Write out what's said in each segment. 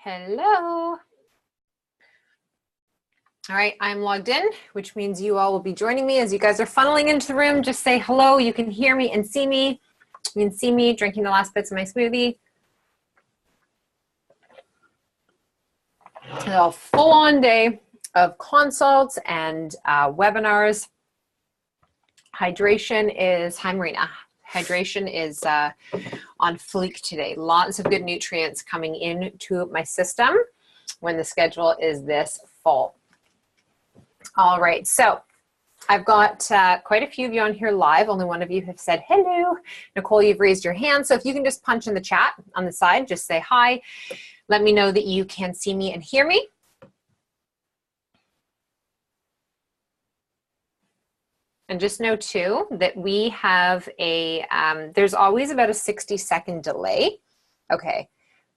Hello. All right, I'm logged in, which means you all will be joining me as you guys are funneling into the room. Just say hello. You can hear me and see me. You can see me drinking the last bits of my smoothie. A full-on day of consults and webinars. Hydration is, hi Marina, hydration is on fleek today. Lots of good nutrients coming into my system when the schedule is this full. All right, so I've got quite a few of you on here live. Only one of you have said hello. Nicole, you've raised your hand. So if you can just punch in the chat on the side, just say hi. Let me know that you can see me and hear me. And just know too that we have a, there's always about a 60-second delay. Okay.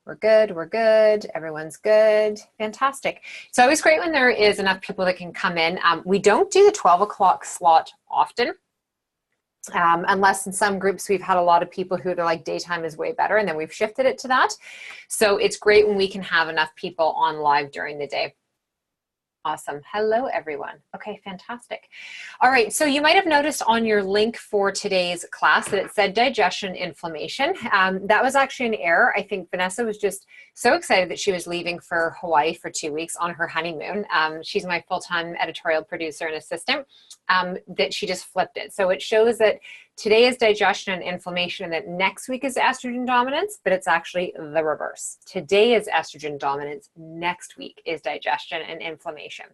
We're good, everyone's good, fantastic. It's always great when there is enough people that can come in. We don't do the 12 o'clock slot often, unless in some groups we've had a lot of people who are like daytime is way better, and then we've shifted it to that. So it's great when we can have enough people on live during the day. Awesome. Hello, everyone. Okay, fantastic. All right, so you might have noticed on your link for today's class that it said digestion inflammation. That was actually an error. I think Vanessa was just so excited that she was leaving for Hawaii for 2 weeks on her honeymoon. She's my full-time editorial producer and assistant, that she just flipped it. So it shows that today is digestion and inflammation, and that next week is estrogen dominance, but it's actually the reverse. Today is estrogen dominance, next week is digestion and inflammation.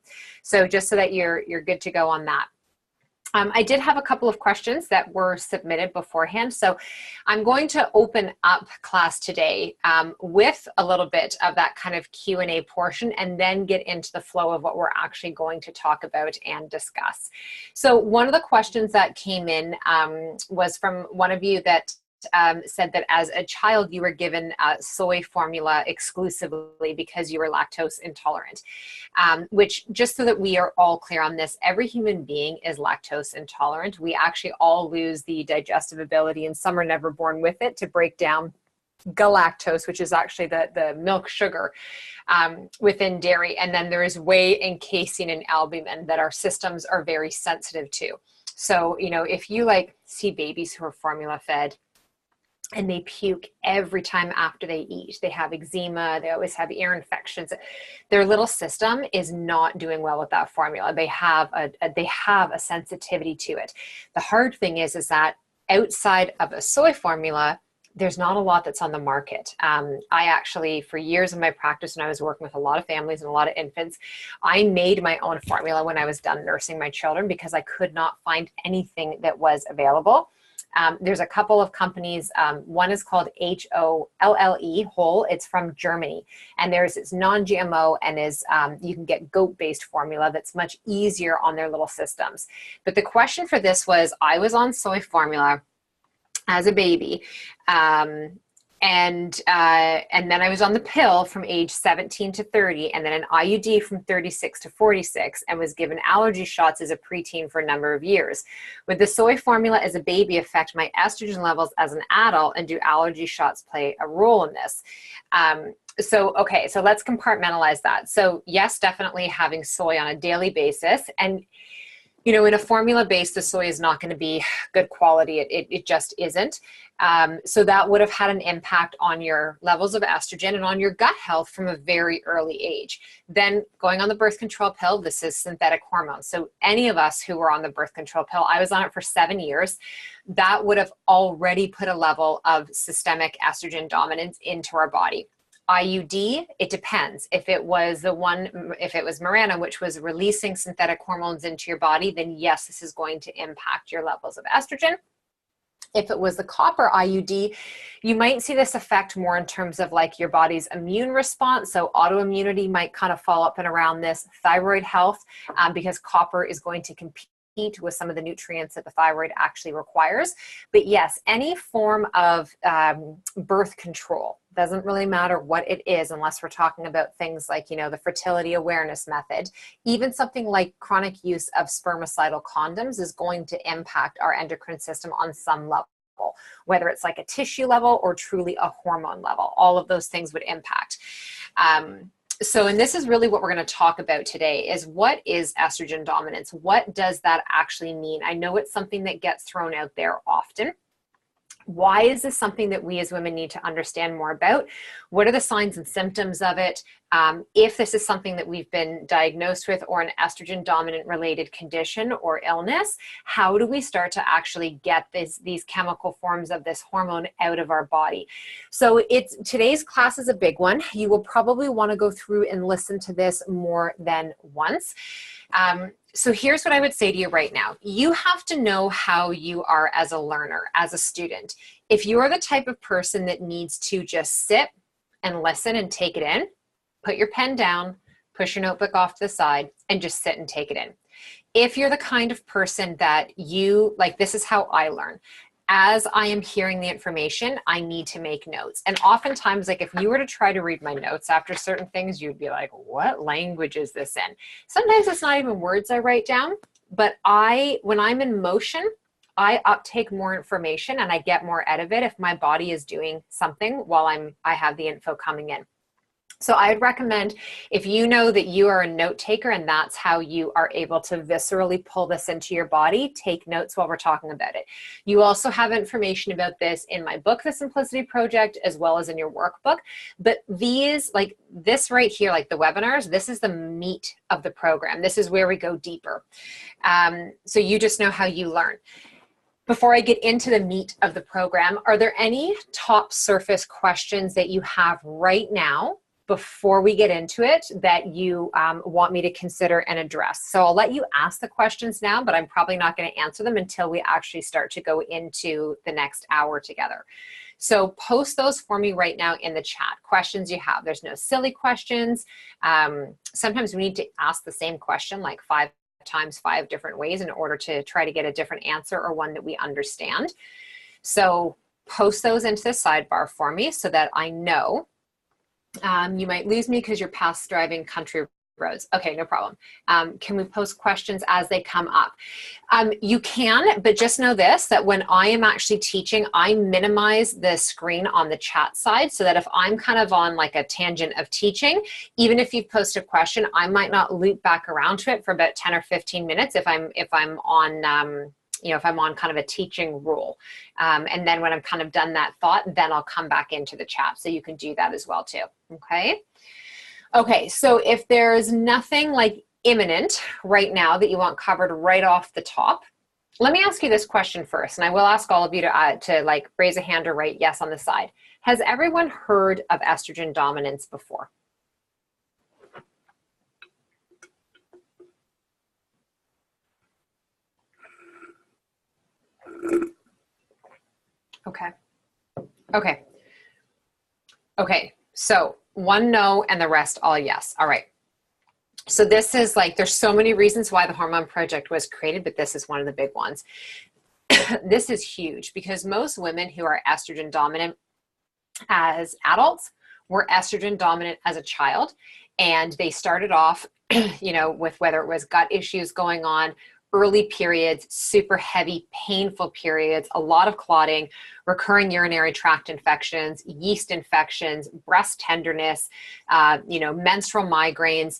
So just so that you're good to go on that. I did have a couple of questions that were submitted beforehand. So I'm going to open up class today with a little bit of that kind of Q&A portion, and then get into the flow of what we're actually going to talk about and discuss. So one of the questions that came in was from one of you that said that as a child you were given soy formula exclusively because you were lactose intolerant, which, just so that we are all clear on this, every human being is lactose intolerant. We actually all lose the digestive ability, and some are never born with it, to break down galactose, which is actually the milk sugar within dairy. And then there is whey and casein and albumin that our systems are very sensitive to. So, you know, if you like see babies who are formula fed, and they puke every time after they eat, they have eczema, they always have ear infections, their little system is not doing well with that formula. They have a sensitivity to it. The hard thing is that outside of a soy formula, there's not a lot that's on the market. I actually, for years in my practice, when I was working with a lot of families and a lot of infants, I made my own formula when I was done nursing my children, because I could not find anything that was available. There's a couple of companies. One is called HOLLE, Whole. It's from Germany, and it's non-GMO, and you can get goat-based formula that's much easier on their little systems. But the question for this was, I was on soy formula as a baby, and then I was on the pill from age 17 to 30, and then an IUD from 36 to 46, and was given allergy shots as a preteen for a number of years. Would the soy formula as a baby affect my estrogen levels as an adult, and do allergy shots play a role in this? Okay, so let's compartmentalize that. So yes, definitely having soy on a daily basis, and you know, in a formula base, the soy is not going to be good quality. It just isn't. So that would have had an impact on your levels of estrogen and on your gut health from a very early age. Then going on the birth control pill, this is synthetic hormones. So any of us who were on the birth control pill, I was on it for 7 years, that would have already put a level of systemic estrogen dominance into our body. IUD, it depends. If it was Mirena, which was releasing synthetic hormones into your body, then yes, this is going to impact your levels of estrogen. If it was the copper IUD, you might see this effect more in terms of like your body's immune response. So autoimmunity might kind of fall up and around this, thyroid health, because copper is going to compete with some of the nutrients that the thyroid actually requires. But yes, any form of birth control, doesn't really matter what it is, unless we're talking about things like, you know, the fertility awareness method. Even something like chronic use of spermicidal condoms is going to impact our endocrine system on some level, whether it's like a tissue level or truly a hormone level. All of those things would impact. And this is really what we're going to talk about today is what is estrogen dominance? What does that actually mean? I know it's something that gets thrown out there often. Why is this something that we as women need to understand more about? What are the signs and symptoms of it? If this is something that we've been diagnosed with or an estrogen dominant related condition or illness, how do we start to actually get these chemical forms of this hormone out of our body? So today's class is a big one. You will probably want to go through and listen to this more than once. So here's what I would say to you right now. You have to know how you are as a learner, as a student. If you are the type of person that needs to just sit and listen and take it in, put your pen down, push your notebook off to the side, and just sit and take it in. If you're the kind of person that this is how I learn. As I am hearing the information, I need to make notes. And oftentimes, like if you were to try to read my notes after certain things, you'd be like, what language is this in? Sometimes it's not even words I write down, but when I'm in motion, I uptake more information and I get more out of it if my body is doing something while I have the info coming in. So I'd recommend if you know that you are a note taker and that's how you are able to viscerally pull this into your body, take notes while we're talking about it. You also have information about this in my book, The Simplicity Project, as well as in your workbook. But these, like this right here, like the webinars, this is the meat of the program. This is where we go deeper. So you just know how you learn. Before I get into the meat of the program, are there any top surface questions that you have right now before we get into it that you want me to consider and address? So I'll let you ask the questions now, but I'm probably not going to answer them until we actually start to go into the next hour together. So post those for me right now in the chat. Questions you have. There's no silly questions. Sometimes we need to ask the same question like 5 times 5 different ways in order to try to get a different answer or one that we understand. So post those into the sidebar for me so that I know. You might lose me because you're past driving country roads. Okay, no problem. Can we post questions as they come up? You can, but just know this, that when I am actually teaching, I minimize the screen on the chat side so that if I'm kind of on like a tangent of teaching, even if you've posted a question, I might not loop back around to it for about 10 or 15 minutes if I'm on if I'm on kind of a teaching rule. And then when I'm kind of done that thought, then I'll come back into the chat. So you can do that as well too, okay? Okay, so if there's nothing like imminent right now that you want covered right off the top, let me ask you this question first, and I will ask all of you to like raise a hand or write yes on the side. Has everyone heard of estrogen dominance before? Okay. So one no and the rest all yes. All right. So this is like, there's so many reasons why the Hormone Project was created, but this is one of the big ones. This is huge because most women who are estrogen dominant as adults were estrogen dominant as a child. And they started off, with whether it was gut issues going on, early periods, super heavy, painful periods, a lot of clotting, recurring urinary tract infections, yeast infections, breast tenderness, menstrual migraines.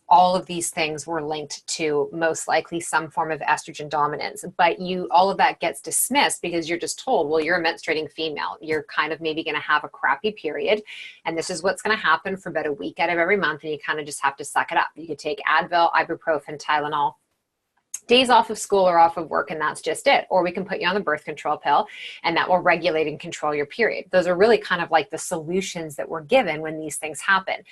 All of these things were linked to most likely some form of estrogen dominance. But all of that gets dismissed because you're just told, well, you're a menstruating female. You're kind of maybe going to have a crappy period. And this is what's going to happen for about a week out of every month. And you kind of just have to suck it up. You could take Advil, ibuprofen, Tylenol, days off of school or off of work, and that's just it. Or we can put you on the birth control pill, and that will regulate and control your period. Those are really kind of like the solutions that we're given when these things happen.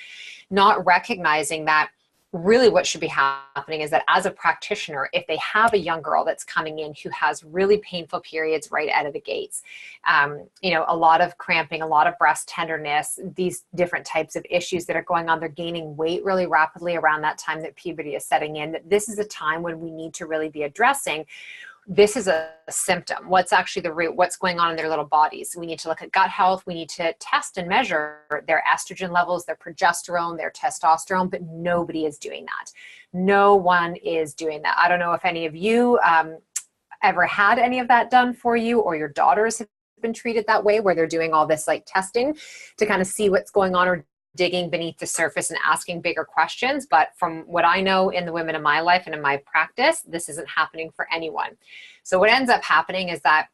Not recognizing that really what should be happening is that as a practitioner, if they have a young girl that's coming in who has really painful periods right out of the gates, a lot of cramping, a lot of breast tenderness, these different types of issues that are going on, they're gaining weight really rapidly around that time that puberty is setting in, that this is a time when we need to really be addressing this is a symptom. What's actually the root? What's going on in their little bodies? We need to look at gut health. We need to test and measure their estrogen levels, their progesterone, their testosterone, but nobody is doing that. No one is doing that. I don't know if any of you ever had any of that done for you, or your daughters have been treated that way, where they're doing all this like testing to kind of see what's going on, or digging beneath the surface and asking bigger questions. But from what I know in the women in my life and in my practice, this isn't happening for anyone. So what ends up happening is that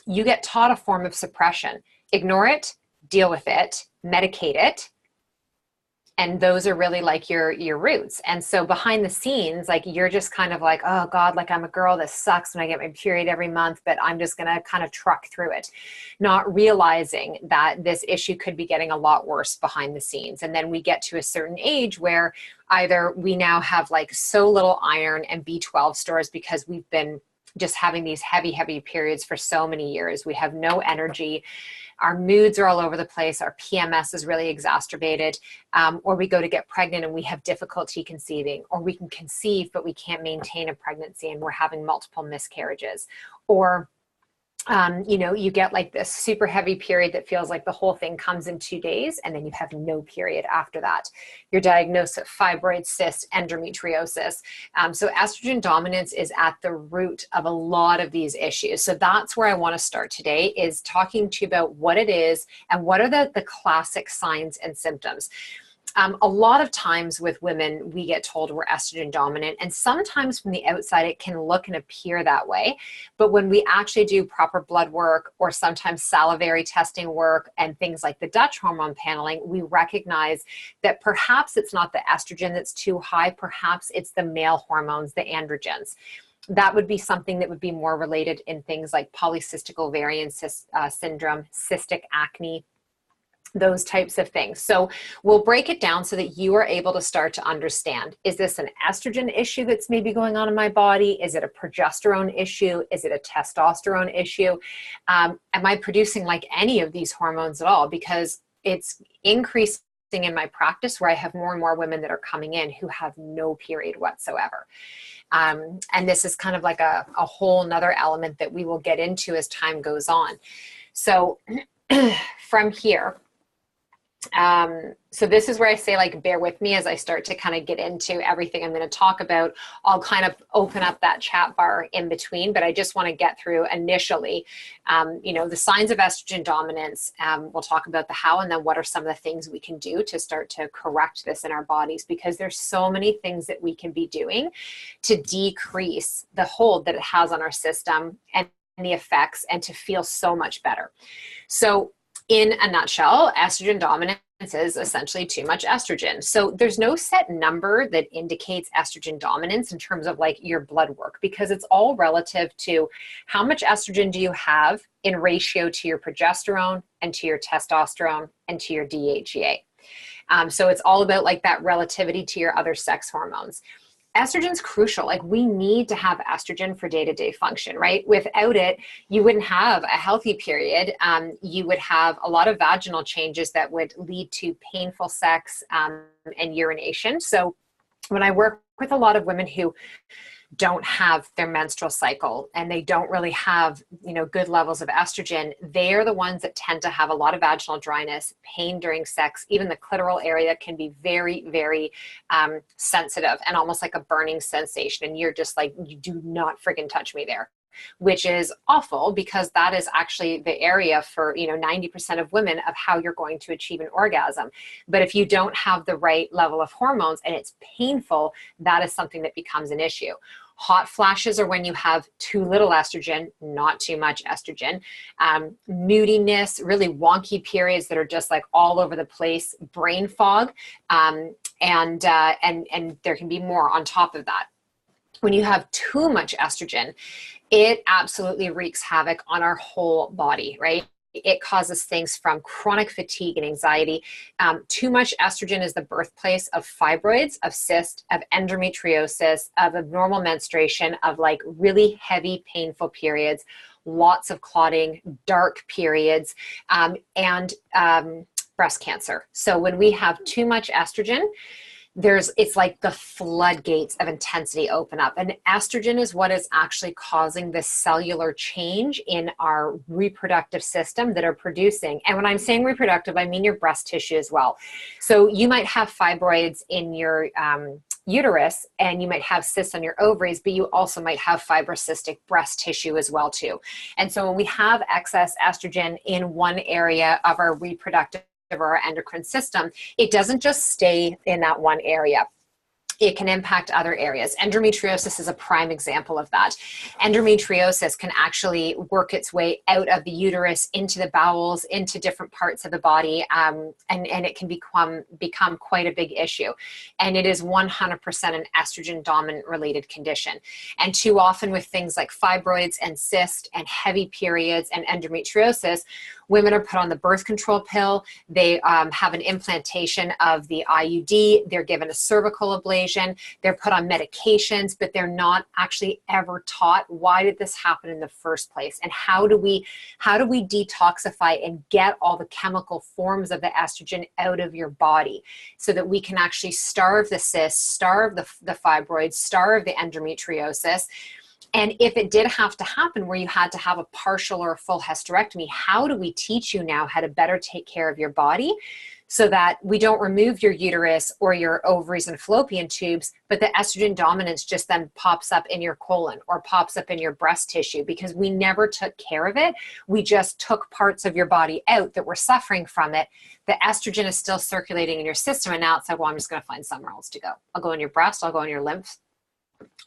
you get taught a form of suppression. Ignore it, deal with it, medicate it. And those are really like your roots. And so behind the scenes, like you're just kind of like, oh God, like I'm a girl, this sucks when I get my period every month, but I'm just gonna kind of truck through it, not realizing that this issue could be getting a lot worse behind the scenes. And then we get to a certain age where either we now have like so little iron and B12 stores because we've been just having these heavy periods for so many years. We have no energy. Our moods are all over the place. Our PMS is really exacerbated. Or we go to get pregnant and we have difficulty conceiving, or we can conceive, but we can't maintain a pregnancy and we're having multiple miscarriages. Or you get like this super heavy period that feels like the whole thing comes in 2 days, and then you have no period after that. You're diagnosed with fibroid, cyst, endometriosis. So estrogen dominance is at the root of a lot of these issues. So that's where I want to start today, is talking to you about what it is and what are the classic signs and symptoms. A lot of times with women, we get told we're estrogen dominant, and sometimes from the outside it can look and appear that way. But when we actually do proper blood work, or sometimes salivary testing work and things like the Dutch hormone paneling, we recognize that perhaps it's not the estrogen that's too high, perhaps it's the male hormones, the androgens. That would be something that would be more related in things like polycystic ovarian syndrome, cystic acne, those types of things. So we'll break it down so that you are able to start to understand, is this an estrogen issue that's maybe going on in my body? Is it a progesterone issue? Is it a testosterone issue? Am I producing like any of these hormones at all? Because it's increasing in my practice where I have more and more women that are coming in who have no period whatsoever. And this is kind of like a whole nother element that we will get into as time goes on. So from here, so this is where I say, like, bear with me as I start to kind of get into everything I'm going to talk about. I'll kind of open up that chat bar in between, but I just want to get through initially, the signs of estrogen dominance. We'll talk about the how, and then what are some of the things we can do to start to correct this in our bodies, because there's so many things that we can be doing to decrease the hold that it has on our system and the effects, and to feel so much better. So in a nutshell, estrogen dominance is essentially too much estrogen. So there's no set number that indicates estrogen dominance in terms of like your blood work, because it's all relative to how much estrogen do you have in ratio to your progesterone and to your testosterone and to your DHEA. So it's all about like that relativity to your other sex hormones. Estrogen's crucial. Like, we need to have estrogen for day-to-day function, right? Without it, you wouldn't have a healthy period. You would have a lot of vaginal changes that would lead to painful sex and urination. So when I work with a lot of women who don't have their menstrual cycle and they don't really have, good levels of estrogen, they are the ones that tend to have a lot of vaginal dryness, pain during sex. Even the clitoral area can be very, very sensitive and almost like a burning sensation. And you're just like, you do not friggin' touch me there, which is awful, because that is actually the area for 90% of women of how you're going to achieve an orgasm. But if you don't have the right level of hormones and it's painful, that is something that becomes an issue. Hot flashes are when you have too little estrogen, not too much estrogen. Moodiness, really wonky periods that are just like all over the place. Brain fog, and there can be more on top of that. When you have too much estrogen, it absolutely wreaks havoc on our whole body, right? It causes things from chronic fatigue and anxiety. Too much estrogen is the birthplace of fibroids, of cysts, of endometriosis, of abnormal menstruation, of like really heavy, painful periods, lots of clotting, dark periods, and breast cancer. So when we have too much estrogen, it's like the floodgates of intensity open up. And estrogen is what is actually causing this cellular change in our reproductive system that are producing. And when I'm saying reproductive, I mean your breast tissue as well. So you might have fibroids in your uterus, and you might have cysts on your ovaries, but you also might have fibrocystic breast tissue as well too. And so when we have excess estrogen in one area of our reproductive of our endocrine system, it doesn't just stay in that one area. It can impact other areas. Endometriosis is a prime example of that. Endometriosis can actually work its way out of the uterus, into the bowels, into different parts of the body, and it can become quite a big issue. And it is 100% an estrogen dominant related condition. And too often with things like fibroids and cysts and heavy periods and endometriosis, women are put on the birth control pill. They have an implantation of the IUD. They're given a cervical ablation. They're put on medications, but they're not actually ever taught, why did this happen in the first place? And how do we detoxify and get all the chemical forms of the estrogen out of your body so that we can actually starve the cysts, starve the fibroids, starve the endometriosis. And if it did have to happen where you had to have a partial or a full hysterectomy, how do we teach you now how to better take care of your body so that we don't remove your uterus or your ovaries and fallopian tubes, but the estrogen dominance just then pops up in your colon or pops up in your breast tissue because we never took care of it. We just took parts of your body out that were suffering from it. The estrogen is still circulating in your system, and now it's like, well, I'm just going to find somewhere else to go. I'll go in your breast, I'll go in your lymph.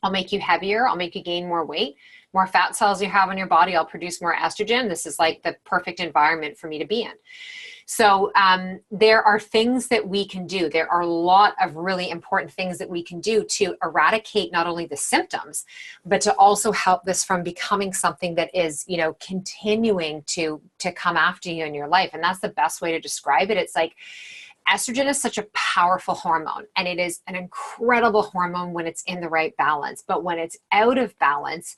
I'll make you heavier. I'll make you gain more weight. More fat cells you have in your body, I'll produce more estrogen. This is like the perfect environment for me to be in. So there are things that we can do. There are a lot of really important things that we can do to eradicate not only the symptoms, but to also help this from becoming something that is, you know, continuing to come after you in your life. And that's the best way to describe it. It's like, estrogen is such a powerful hormone, and it is an incredible hormone when it's in the right balance. But when it's out of balance,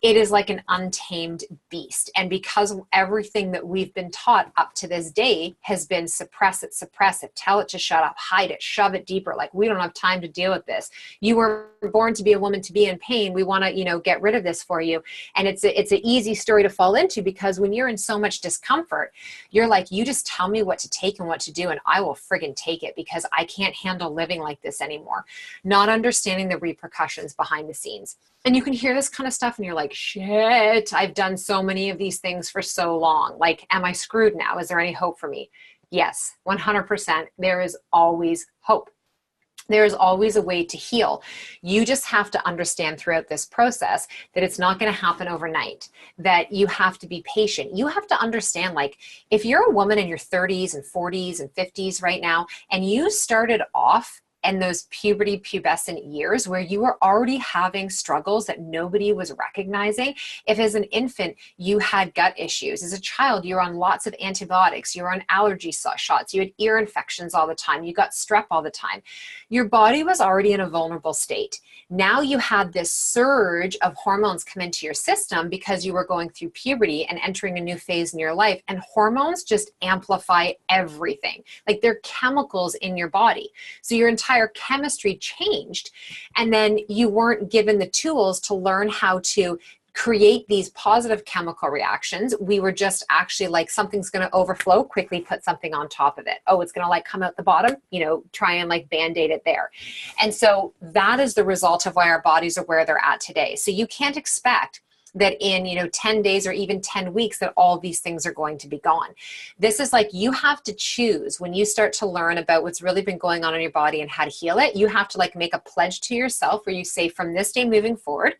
it is like an untamed beast. And because everything that we've been taught up to this day has been suppress it, tell it to shut up, hide it, shove it deeper. Like, we don't have time to deal with this. You were born to be a woman, to be in pain. We want to, you know, get rid of this for you. And it's an easy story to fall into, because when you're in so much discomfort, you're like, you just tell me what to take and what to do, and I will friggin' take it, because I can't handle living like this anymore. Not understanding the repercussions behind the scenes. And you can hear this kind of stuff and you're like, shit, I've done so many of these things for so long. Like, am I screwed now? Is there any hope for me? Yes, 100%. There is always hope. There is always a way to heal. You just have to understand throughout this process that it's not going to happen overnight, that you have to be patient. You have to understand, like, if you're a woman in your 30s and 40s and 50s right now, and you started off in those puberty, pubescent years where you were already having struggles that nobody was recognizing. If as an infant you had gut issues, as a child you were on lots of antibiotics, you were on allergy shots, you had ear infections all the time, you got strep all the time, your body was already in a vulnerable state. Now you had this surge of hormones come into your system because you were going through puberty and entering a new phase in your life, and hormones just amplify everything. Like, they're chemicals in your body. So your entire chemistry changed, and then you weren't given the tools to learn how to create these positive chemical reactions. We were just actually like, something's going to overflow, quickly put something on top of it. Oh, it's going to like come out the bottom, you know, try and like band-aid it there. And so that is the result of why our bodies are where they're at today. So you can't expect that in, you know, 10 days or even 10 weeks that all these things are going to be gone. This is like, you have to choose when you start to learn about what's really been going on in your body and how to heal it. You have to like make a pledge to yourself where you say, from this day moving forward,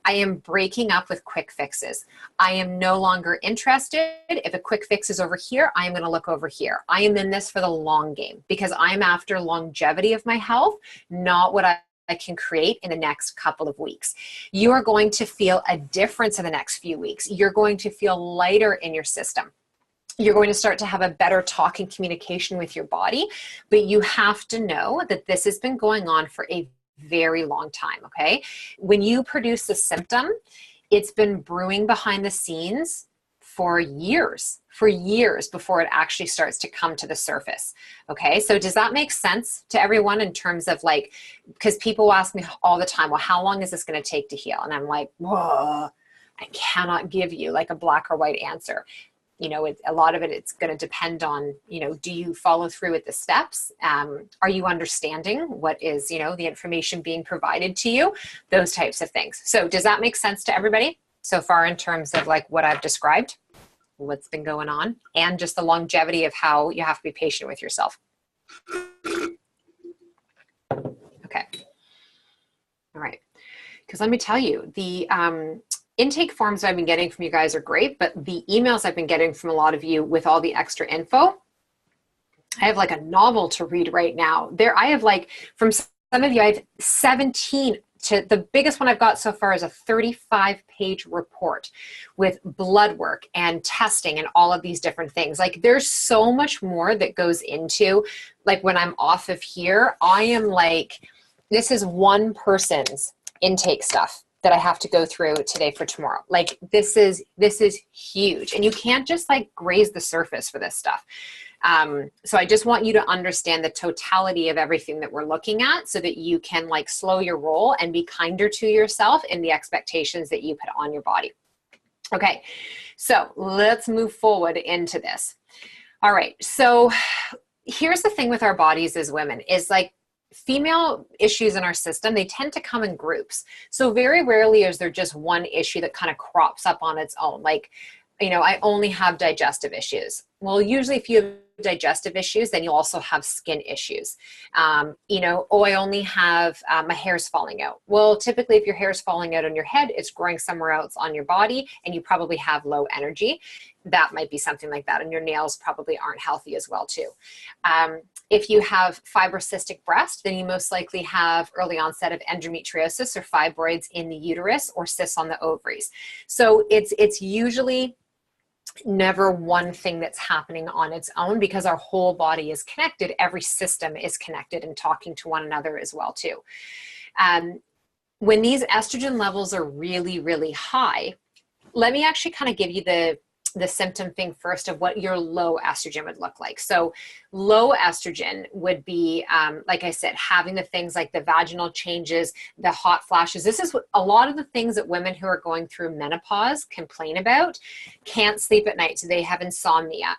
I am breaking up with quick fixes. I am no longer interested. If a quick fix is over here, I am going to look over here. I am in this for the long game, because I'm after longevity of my health, not what I can create in the next couple of weeks. You are going to feel a difference in the next few weeks. You're going to feel lighter in your system. You're going to start to have a better talk and communication with your body, but you have to know that this has been going on for a very long time, okay? When you produce a symptom, it's been brewing behind the scenes for years before it actually starts to come to the surface. Okay, so does that make sense to everyone in terms of like, because people ask me all the time, well, how long is this going to take to heal? And I'm like, whoa, I cannot give you like a black or white answer. You know, a lot of it, it's going to depend on, you know, do you follow through with the steps? Are you understanding what is, you know, the information being provided to you? Those types of things. So does that make sense to everybody so far in terms of like what I've described? what's been going on, and just the longevity of how you have to be patient with yourself. Okay. All right. Because let me tell you, the intake forms I've been getting from you guys are great, but the emails I've been getting from a lot of you with all the extra info, I have like a novel to read right now. I have like, from some of you, I have 17 to the biggest one I've got so far is a 35-page report with blood work and testing and all of these different things. Like there's so much more that goes into, like when I'm off of here, I am like, this is one person's intake stuff that I have to go through today for tomorrow. Like this is huge, and you can't just like graze the surface for this stuff. So I just want you to understand the totality of everything that we're looking at so that you can like slow your roll and be kinder to yourself in the expectations that you put on your body. Okay, so let's move forward into this. All right, so here's the thing with our bodies as women is like female issues in our system, they tend to come in groups. So very rarely is there just one issue that kind of crops up on its own. Like, you know, I only have digestive issues. Well, usually if you have digestive issues, then you'll also have skin issues. You know, oh, I only have my hair's falling out. Well, typically if your hair's falling out on your head, it's growing somewhere else on your body, and you probably have low energy. That might be something like that. And your nails probably aren't healthy as well too. If you have fibrocystic breast, then you most likely have early onset of endometriosis or fibroids in the uterus or cysts on the ovaries. So it's usually never one thing that's happening on its own, because our whole body is connected. Every system is connected and talking to one another as well too. When these estrogen levels are really, really high, let me actually kind of give you the symptom thing first of what your low estrogen would look like. So low estrogen would be, like I said, having the things like the vaginal changes, the hot flashes. This is what a lot of the things that women who are going through menopause complain about. Can't sleep at night, so they have insomnia.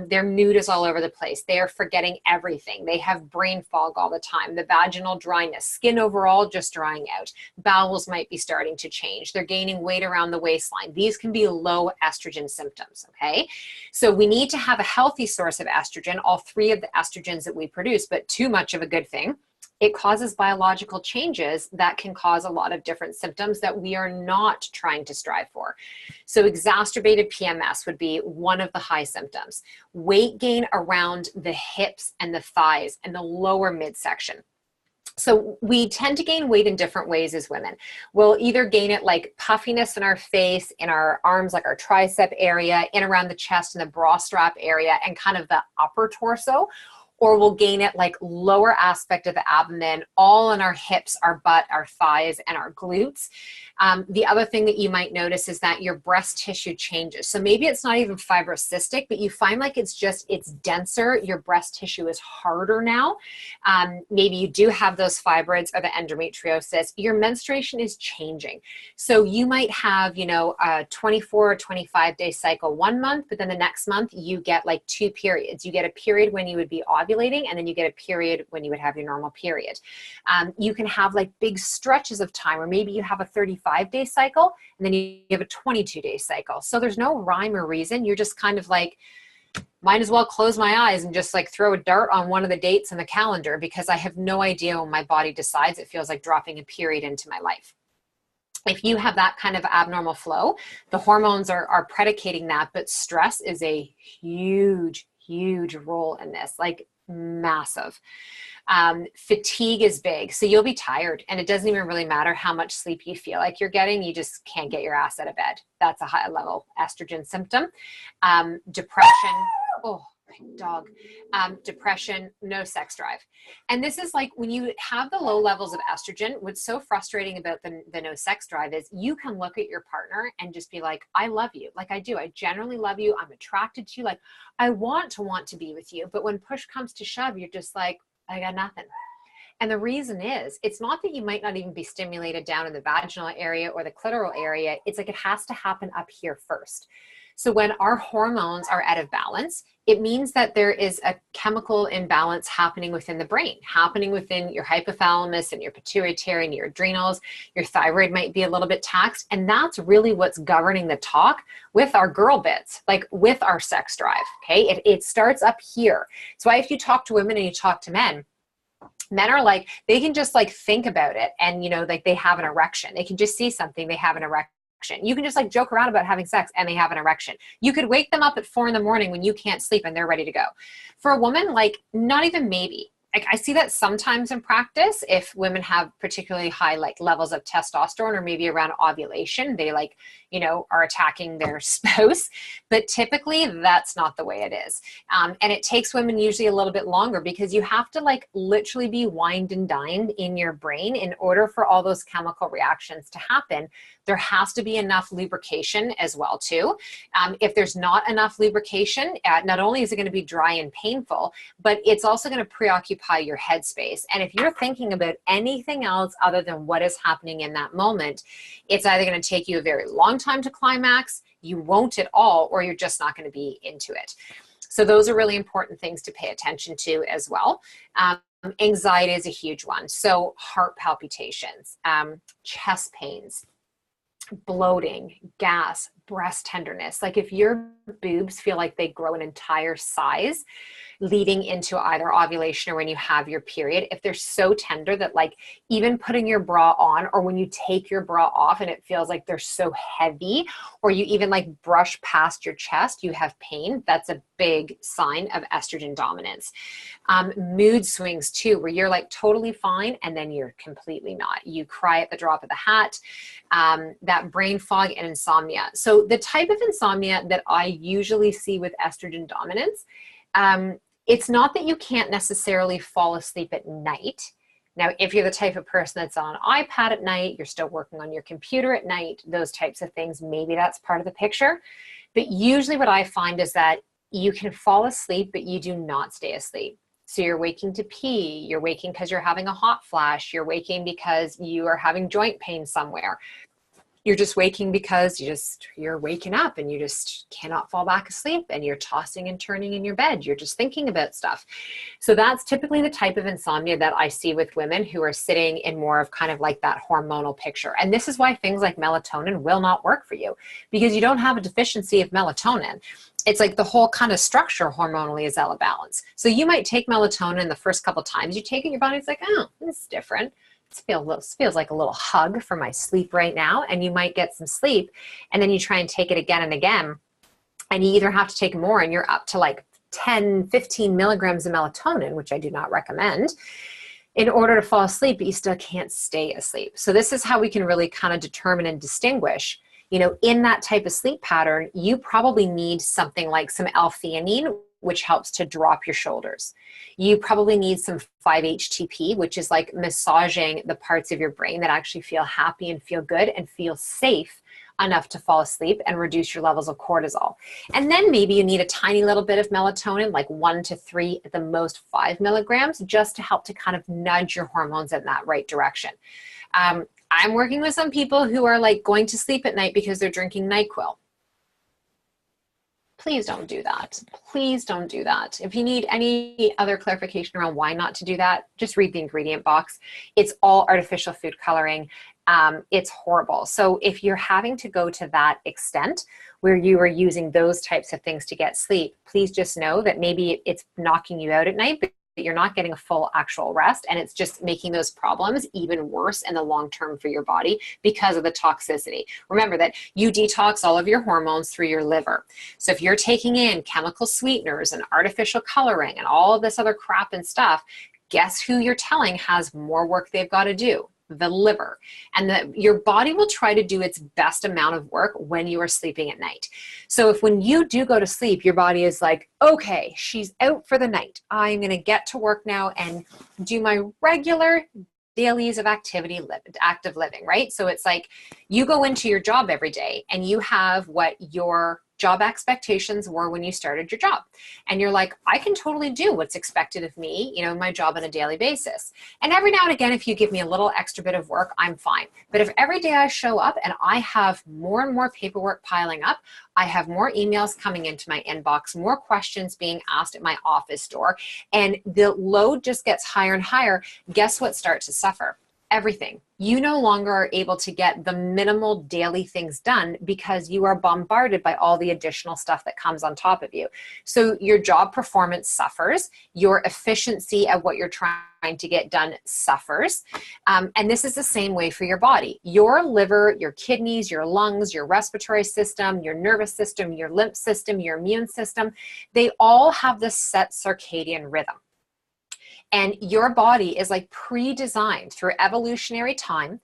Their mood is all over the place. They are forgetting everything. They have brain fog all the time. The vaginal dryness, skin overall just drying out. Bowels might be starting to change. They're gaining weight around the waistline. These can be low estrogen symptoms, okay? So we need to have a healthy source of estrogen, all three of the estrogens that we produce, but too much of a good thing. It causes biological changes that can cause a lot of different symptoms that we are not trying to strive for. So exacerbated PMS would be one of the high symptoms. Weight gain around the hips and the thighs and the lower midsection. So we tend to gain weight in different ways as women. We'll either gain it like puffiness in our face, in our arms, like our tricep area, in around the chest and the bra strap area, and kind of the upper torso, or we'll gain it like lower aspect of the abdomen, all in our hips, our butt, our thighs, and our glutes. The other thing that you might notice is that your breast tissue changes. So maybe it's not even fibrocystic, but you find like it's denser. Your breast tissue is harder now. Maybe you do have those fibroids or the endometriosis. Your menstruation is changing. So you might have, you know, a 24 or 25-day cycle one month, but then the next month you get like 2 periods. You get a period when you would be ovulating, and then you get a period when you would have your normal period. You can have like big stretches of time, or maybe you have a 35-day cycle and then you have a 22-day cycle. So there's no rhyme or reason. You're just kind of like, might as well close my eyes and just like throw a dart on one of the dates in the calendar, because I have no idea when my body decides it feels like dropping a period into my life. If you have that kind of abnormal flow, the hormones are predicating that, but stress is a huge role in this, like massive. Fatigue is big. So you'll be tired, and it doesn't even really matter how much sleep you feel like you're getting. You just can't get your ass out of bed. That's a high level estrogen symptom. Depression. Oh, my dog. Depression, no sex drive. And this is like when you have the low levels of estrogen, what's so frustrating about the no sex drive is you can look at your partner and just be like, I love you. Like I do. I generally love you. I'm attracted to you. Like I want to be with you. But when push comes to shove, you're just like, I got nothing. And the reason is, it's not that you might not even be stimulated down in the vaginal area or the clitoral area. It's like it has to happen up here first. So when our hormones are out of balance, it means that there is a chemical imbalance happening within the brain, happening within your hypothalamus and your pituitary and your adrenals. Your thyroid might be a little bit taxed. And that's really what's governing the talk with our girl bits, like with our sex drive, okay? It starts up here. That's why if you talk to women and you talk to men, men are like, they can just like think about it and, you know, like they have an erection. They can just see something, they have an erection. You can just like joke around about having sex and they have an erection. You could wake them up at 4 a.m. when you can't sleep and they're ready to go. For a woman, like not even maybe. Like I see that sometimes in practice if women have particularly high like levels of testosterone or maybe around ovulation, they like, you know, are attacking their spouse. But typically that's not the way it is. And it takes women usually a little bit longer because you have to like literally be wined and dined in your brain in order for all those chemical reactions to happen. There has to be enough lubrication as well too. If there's not enough lubrication, not only is it going to be dry and painful, but it's also going to preoccupy your headspace. And if you're thinking about anything else other than what is happening in that moment, it's either going to take you a very long time to climax, you won't at all, or you're just not going to be into it. So those are really important things to pay attention to as well. Anxiety is a huge one. So heart palpitations, chest pains, bloating, gas, breast tenderness. Like if your boobs feel like they grow an entire size leading into either ovulation or when you have your period, if they're so tender that like even putting your bra on or when you take your bra off and it feels like they're so heavy, or you even like brush past your chest, you have pain, that's a big sign of estrogen dominance. Mood swings too, where you're like totally fine and then you're completely not. You cry at the drop of the hat, that brain fog and insomnia. So the type of insomnia that I usually see with estrogen dominance, it's not that you can't necessarily fall asleep at night. Now, if you're the type of person that's on an iPad at night, you're still working on your computer at night, those types of things, maybe that's part of the picture. But usually what I find is that you can fall asleep, but you do not stay asleep. So you're waking to pee, you're waking because you're having a hot flash, you're waking because you are having joint pain somewhere. You're just waking because you're waking up and you just cannot fall back asleep and you're tossing and turning in your bed. You're just thinking about stuff. So that's typically the type of insomnia that I see with women who are sitting in more of kind of like that hormonal picture. And this is why things like melatonin will not work for you because you don't have a deficiency of melatonin. It's like the whole kind of structure hormonally is out of balance. So you might take melatonin the first couple times you take it, your body's like, oh, this is different. It feels like a little hug for my sleep right now. And you might get some sleep and then you try and take it again and again. And you either have to take more and you're up to like 10, 15 milligrams of melatonin, which I do not recommend, in order to fall asleep, but you still can't stay asleep. So this is how we can really kind of determine and distinguish, you know, in that type of sleep pattern, you probably need something like some L-theanine, which helps to drop your shoulders. You probably need some 5-HTP, which is like massaging the parts of your brain that actually feel happy and feel good and feel safe enough to fall asleep and reduce your levels of cortisol. And then maybe you need a tiny little bit of melatonin, like 1 to 3, at the most 5 milligrams, just to help to kind of nudge your hormones in that right direction. I'm working with some people who are like going to sleep at night because they're drinking NyQuil. Please don't do that. Please don't do that. If you need any other clarification around why not to do that, just read the ingredient box. It's all artificial food coloring. It's horrible. So if you're having to go to that extent where you are using those types of things to get sleep, please just know that maybe it's knocking you out at night, but you're not getting a full actual rest, and it's just making those problems even worse in the long term for your body because of the toxicity. Remember that you detox all of your hormones through your liver. So if you're taking in chemical sweeteners and artificial coloring and all of this other crap and stuff, guess who you're telling has more work they've got to do? The liver. And your body will try to do its best amount of work when you are sleeping at night. So if when you do go to sleep, your body is like, okay, she's out for the night. I'm going to get to work now and do my regular dailies of active living, right? So it's like you go into your job every day and you have what your job expectations were when you started your job. And you're like, I can totally do what's expected of me, you know, in my job on a daily basis. And every now and again, if you give me a little extra bit of work, I'm fine. But if every day I show up and I have more and more paperwork piling up, I have more emails coming into my inbox, more questions being asked at my office door, and the load just gets higher and higher, guess what starts to suffer? Everything. You no longer are able to get the minimal daily things done because you are bombarded by all the additional stuff that comes on top of you. So your job performance suffers, your efficiency of what you're trying to get done suffers. And this is the same way for your body. Your liver, your kidneys, your lungs, your respiratory system, your nervous system, your lymph system, your immune system, they all have this set circadian rhythm. And your body is like pre-designed through evolutionary time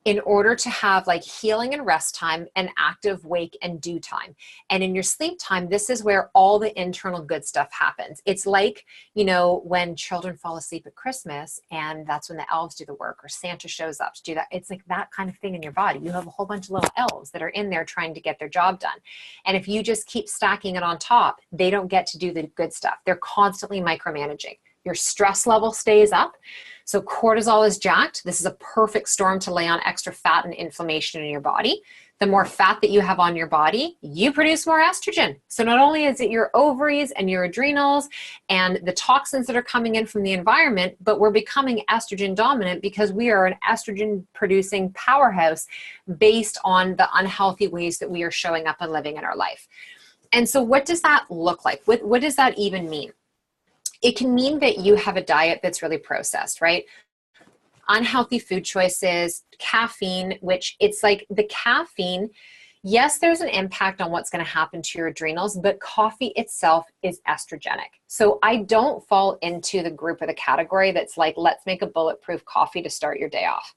in order to have like healing and rest time and active wake and do time. And in your sleep time, this is where all the internal good stuff happens. It's like, you know, when children fall asleep at Christmas and that's when the elves do the work or Santa shows up to do that. It's like that kind of thing in your body. You have a whole bunch of little elves that are in there trying to get their job done. And if you just keep stacking it on top, they don't get to do the good stuff. They're constantly micromanaging. Your stress level stays up. So cortisol is jacked. This is a perfect storm to lay on extra fat and inflammation in your body. The more fat that you have on your body, you produce more estrogen. So not only is it your ovaries and your adrenals and the toxins that are coming in from the environment, but we're becoming estrogen dominant because we are an estrogen producing powerhouse based on the unhealthy ways that we are showing up and living in our life. And so what does that look like? What does that even mean? It can mean that you have a diet that's really processed, right? Unhealthy food choices, caffeine, which it's like the caffeine, yes, there's an impact on what's going to happen to your adrenals, but coffee itself is estrogenic. So I don't fall into the group or the category that's like, let's make a bulletproof coffee to start your day off.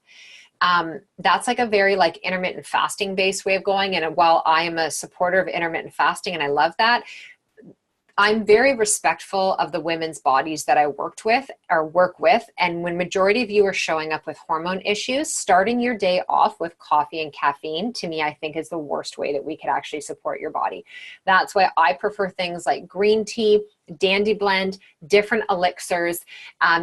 That's like a very like intermittent fasting based way of going. And while I am a supporter of intermittent fasting and I love that, I'm very respectful of the women's bodies that I work with. And when majority of you are showing up with hormone issues, starting your day off with coffee and caffeine, to me, I think is the worst way that we could actually support your body. That's why I prefer things like green tea, dandy blend, different elixirs,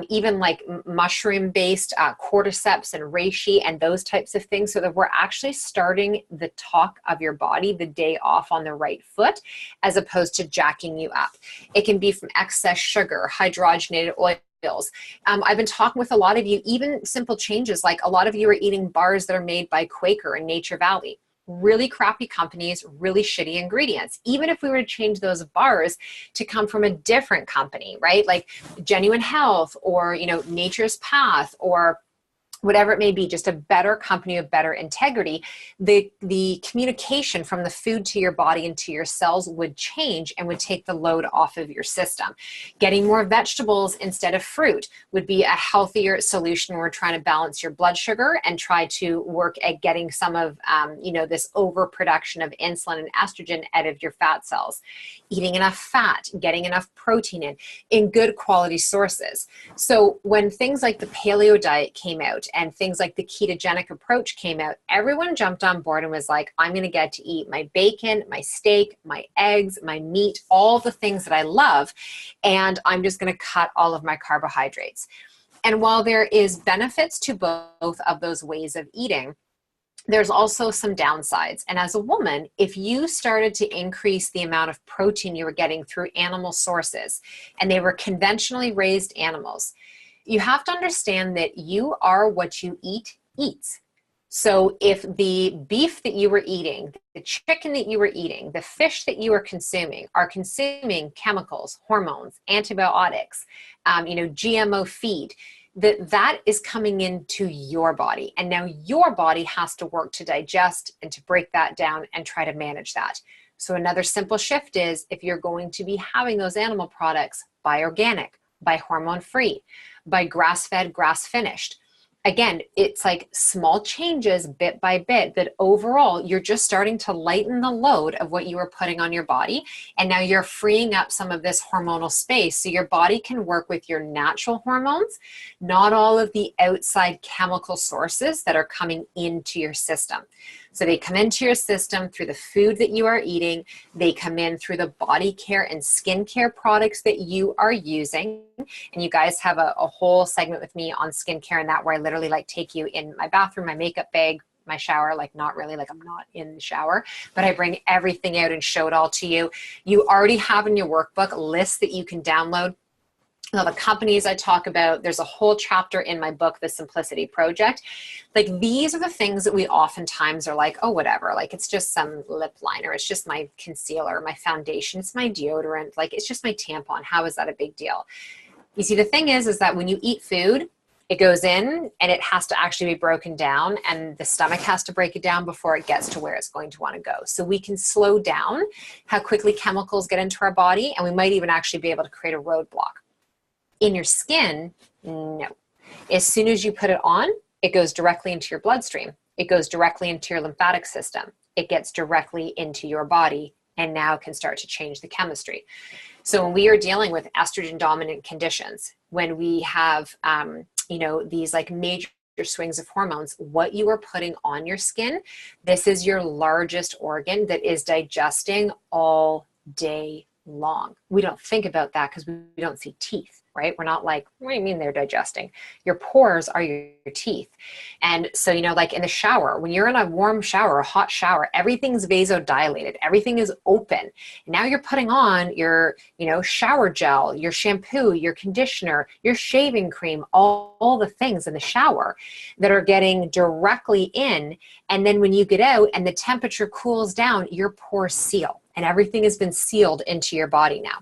even like mushroom-based cordyceps and reishi and those types of things, so that we're actually starting the talk of your body the day off on the right foot, as opposed to jacking you up. It can be from excess sugar, hydrogenated oils. I've been talking with a lot of you, even simple changes, like a lot of you are eating bars that are made by Quaker and Nature Valley. Really crappy companies, really shitty ingredients. Even if we were to change those bars to come from a different company, right? Like Genuine Health or, you know, Nature's Path or whatever it may be, just a better company of better integrity, the communication from the food to your body and to your cells would change and would take the load off of your system. Getting more vegetables instead of fruit would be a healthier solution when we're trying to balance your blood sugar and try to work at getting some of, this overproduction of insulin and estrogen out of your fat cells. Eating enough fat, getting enough protein in good quality sources. So when things like the paleo diet came out and things like the ketogenic approach came out, everyone jumped on board and was like, I'm going to get to eat my bacon, my steak, my eggs, my meat, all the things that I love, and I'm just going to cut all of my carbohydrates. And while there is benefits to both of those ways of eating, there's also some downsides. And as a woman, if you started to increase the amount of protein you were getting through animal sources, and they were conventionally raised animals, you have to understand that you are what you eat eats. So if the beef that you were eating, the chicken that you were eating, the fish that you are consuming chemicals, hormones, antibiotics, GMO feed, that is coming into your body. And now your body has to work to digest and to break that down and try to manage that. So another simple shift is, if you're going to be having those animal products, buy organic, buy hormone-free, buy grass-fed, grass-finished. Again, it's like small changes bit by bit that overall you're just starting to lighten the load of what you were putting on your body. And now you're freeing up some of this hormonal space so your body can work with your natural hormones, not all of the outside chemical sources that are coming into your system. So they come into your system through the food that you are eating. They come in through the body care and skincare products that you are using. And you guys have a whole segment with me on skincare and that, where I literally like take you in my bathroom, my makeup bag, my shower, like not really, like I'm not in the shower, but I bring everything out and show it all to you. You already have in your workbook lists that you can download. Now, the companies I talk about, there's a whole chapter in my book, The Simplicity Project. Like, these are the things that we oftentimes are like, oh, whatever, like it's just some lip liner, it's just my concealer, my foundation, it's my deodorant, like it's just my tampon. How is that a big deal? You see, the thing is that when you eat food, it goes in and it has to actually be broken down, and the stomach has to break it down before it gets to where it's going to want to go. So we can slow down how quickly chemicals get into our body, and we might even actually be able to create a roadblock. In your skin, no. As soon as you put it on, it goes directly into your bloodstream. It goes directly into your lymphatic system. It gets directly into your body and now can start to change the chemistry. So when we are dealing with estrogen dominant conditions, when we have, these like major swings of hormones, what you are putting on your skin, this is your largest organ that is digesting all day long. We don't think about that because we don't see teeth, right? We're not like, what do you mean they're digesting? Your pores are your teeth. And so, like in the shower, when you're in a warm shower, a hot shower, everything's vasodilated, everything is open. And now you're putting on your, shower gel, your shampoo, your conditioner, your shaving cream, all the things in the shower that are getting directly in. And then when you get out and the temperature cools down, your pores seal. And everything has been sealed into your body now.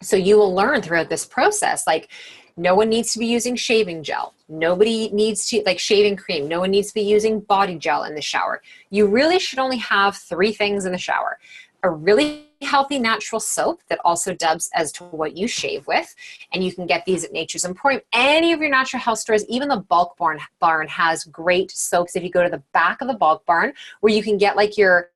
So you will learn throughout this process, like no one needs to be using shaving gel. Nobody needs to, like shaving cream. No one needs to be using body gel in the shower. You really should only have 3 things in the shower. A really healthy natural soap that also dubs as to what you shave with. And you can get these at Nature's Emporium. Any of your natural health stores, even the Bulk Barn has great soaps. If you go to the back of the Bulk Barn, where you can get like your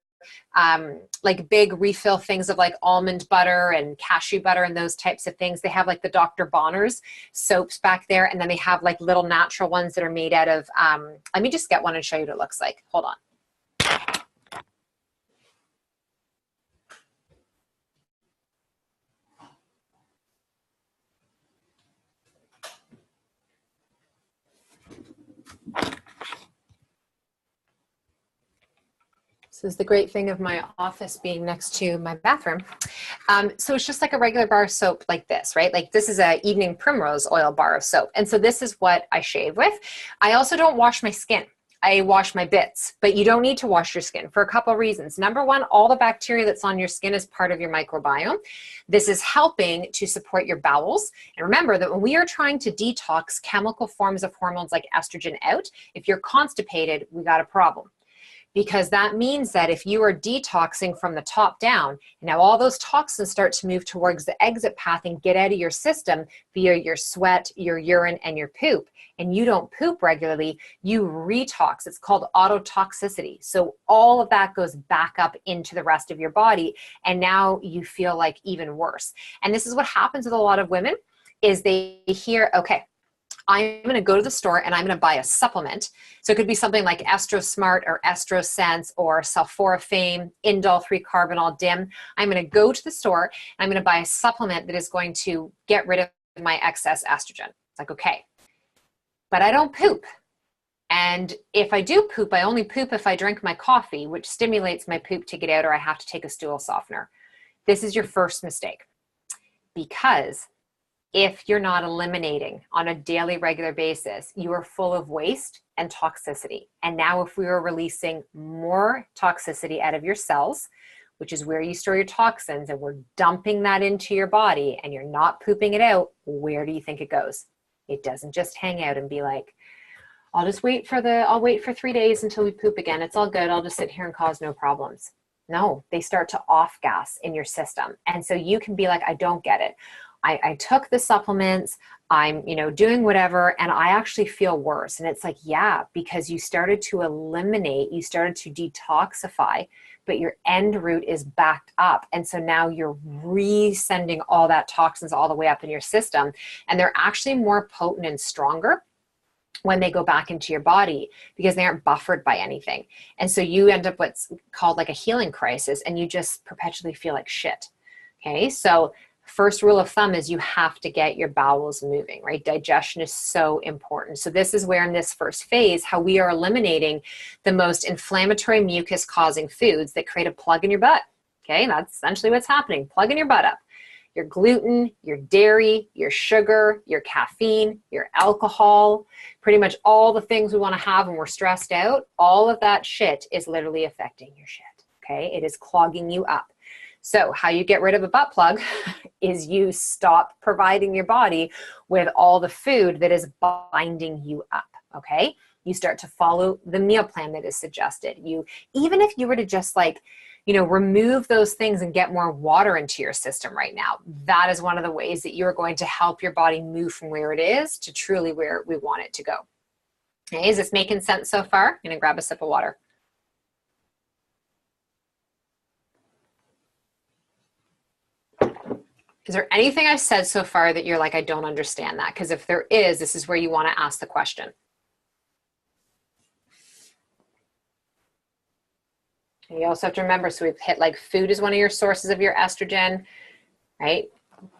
like big refill things of like almond butter and cashew butter and those types of things. They have like the Dr. Bonner's soaps back there. And then they have like little natural ones that are made out of, let me just get one and show you what it looks like. Hold on. This is the great thing of my office being next to my bathroom. So it's just like a regular bar of soap like this, right? Like this is a evening primrose oil bar of soap. And so this is what I shave with. I also don't wash my skin. I wash my bits, but you don't need to wash your skin for a couple of reasons. Number one, all the bacteria that's on your skin is part of your microbiome. This is helping to support your bowels. And remember that when we are trying to detox chemical forms of hormones like estrogen out, if you're constipated, we got a problem. Because that means that if you are detoxing from the top down, now all those toxins start to move towards the exit path and get out of your system via your sweat, your urine, and your poop, and you don't poop regularly, you retox. It's called autotoxicity. So all of that goes back up into the rest of your body, and now you feel like even worse. And this is what happens with a lot of women, is they hear, okay, I'm going to go to the store and I'm going to buy a supplement. So it could be something like Estro Smart or Estro Sense or Sulforafame, Indol 3-Carbinol Dim. I'm going to go to the store and I'm going to buy a supplement that is going to get rid of my excess estrogen. It's like, okay, but I don't poop. And if I do poop, I only poop if I drink my coffee, which stimulates my poop to get out, or I have to take a stool softener. This is your first mistake, because if you're not eliminating on a daily, regular basis, you are full of waste and toxicity. And now if we are releasing more toxicity out of your cells, which is where you store your toxins, and we're dumping that into your body and you're not pooping it out, where do you think it goes? It doesn't just hang out and be like, I'll wait for 3 days until we poop again. It's all good. I'll just sit here and cause no problems. No, they start to off gas in your system. And so you can be like, I don't get it. I took the supplements, I'm, doing whatever, and I actually feel worse. And it's like, yeah, because you started to eliminate, you started to detoxify, but your end route is backed up. And so now you're resending all that toxins all the way up in your system, and they're actually more potent and stronger when they go back into your body because they aren't buffered by anything. And so you end up what's called like a healing crisis, and you just perpetually feel like shit. Okay, so first rule of thumb is you have to get your bowels moving, right? Digestion is so important. So this is where in this first phase, how we are eliminating the most inflammatory mucus causing foods that create a plug in your butt. Okay, that's essentially what's happening. Plugging your butt up. Your gluten, your dairy, your sugar, your caffeine, your alcohol, pretty much all the things we want to have when we're stressed out, all of that shit is literally affecting your shit, okay? It is clogging you up. So how you get rid of a butt plug is you stop providing your body with all the food that is binding you up, okay? You start to follow the meal plan that is suggested. Even if you were to just like, remove those things and get more water into your system right now, that is one of the ways that you're going to help your body move from where it is to truly where we want it to go. Okay, is this making sense so far? I'm gonna grab a sip of water. Is there anything I've said so far that you're like, I don't understand that? Because if there is, this is where you want to ask the question. You also have to remember, so we've hit like food is one of your sources of your estrogen, right?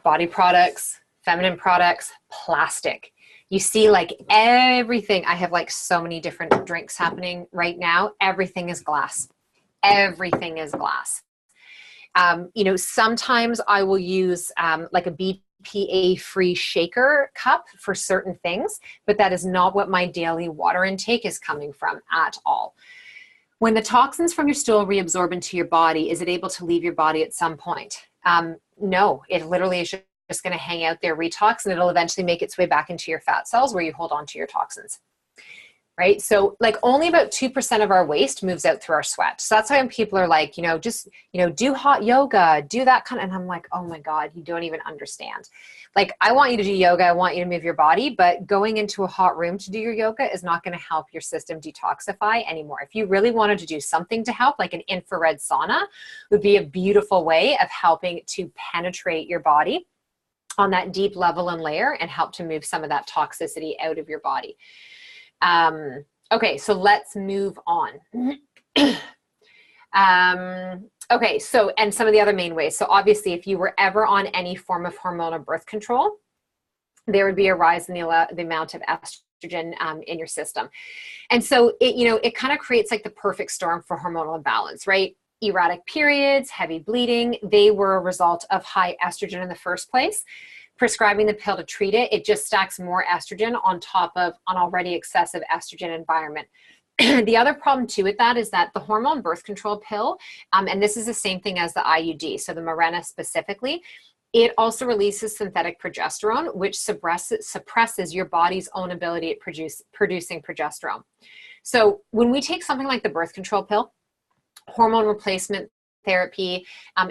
Body products, feminine products, plastic. You see like everything. I have like so many different drinks happening right now. Everything is glass. Everything is glass. Sometimes I will use like a BPA-free shaker cup for certain things, but that is not what my daily water intake is coming from at all. When the toxins from your stool reabsorb into your body, is it able to leave your body at some point? No, it literally is just going to hang out there, retox, and it'll eventually make its way back into your fat cells where you hold on to your toxins. Right? So like only about 2% of our waste moves out through our sweat. So that's why when people are like, do hot yoga, do that kind of, and I'm like, oh my God, you don't even understand. Like, I want you to do yoga. I want you to move your body, but going into a hot room to do your yoga is not going to help your system detoxify anymore. If you really wanted to do something to help, like an infrared sauna would be a beautiful way of helping to penetrate your body on that deep level and layer and help to move some of that toxicity out of your body. Okay, so let's move on. Okay, so, and some of the other main ways. So obviously, if you were ever on any form of hormonal birth control, there would be a rise in the amount of estrogen in your system. And so it kind of creates like the perfect storm for hormonal imbalance, right? Erratic periods, heavy bleeding, they were a result of high estrogen in the first place. Prescribing the pill to treat it, it just stacks more estrogen on top of an already excessive estrogen environment. The other problem too with that is that the hormone birth control pill, and this is the same thing as the IUD, so the Mirena specifically, it also releases synthetic progesterone, which suppresses your body's own ability at producing progesterone. So when we take something like the birth control pill, hormone replacement therapy,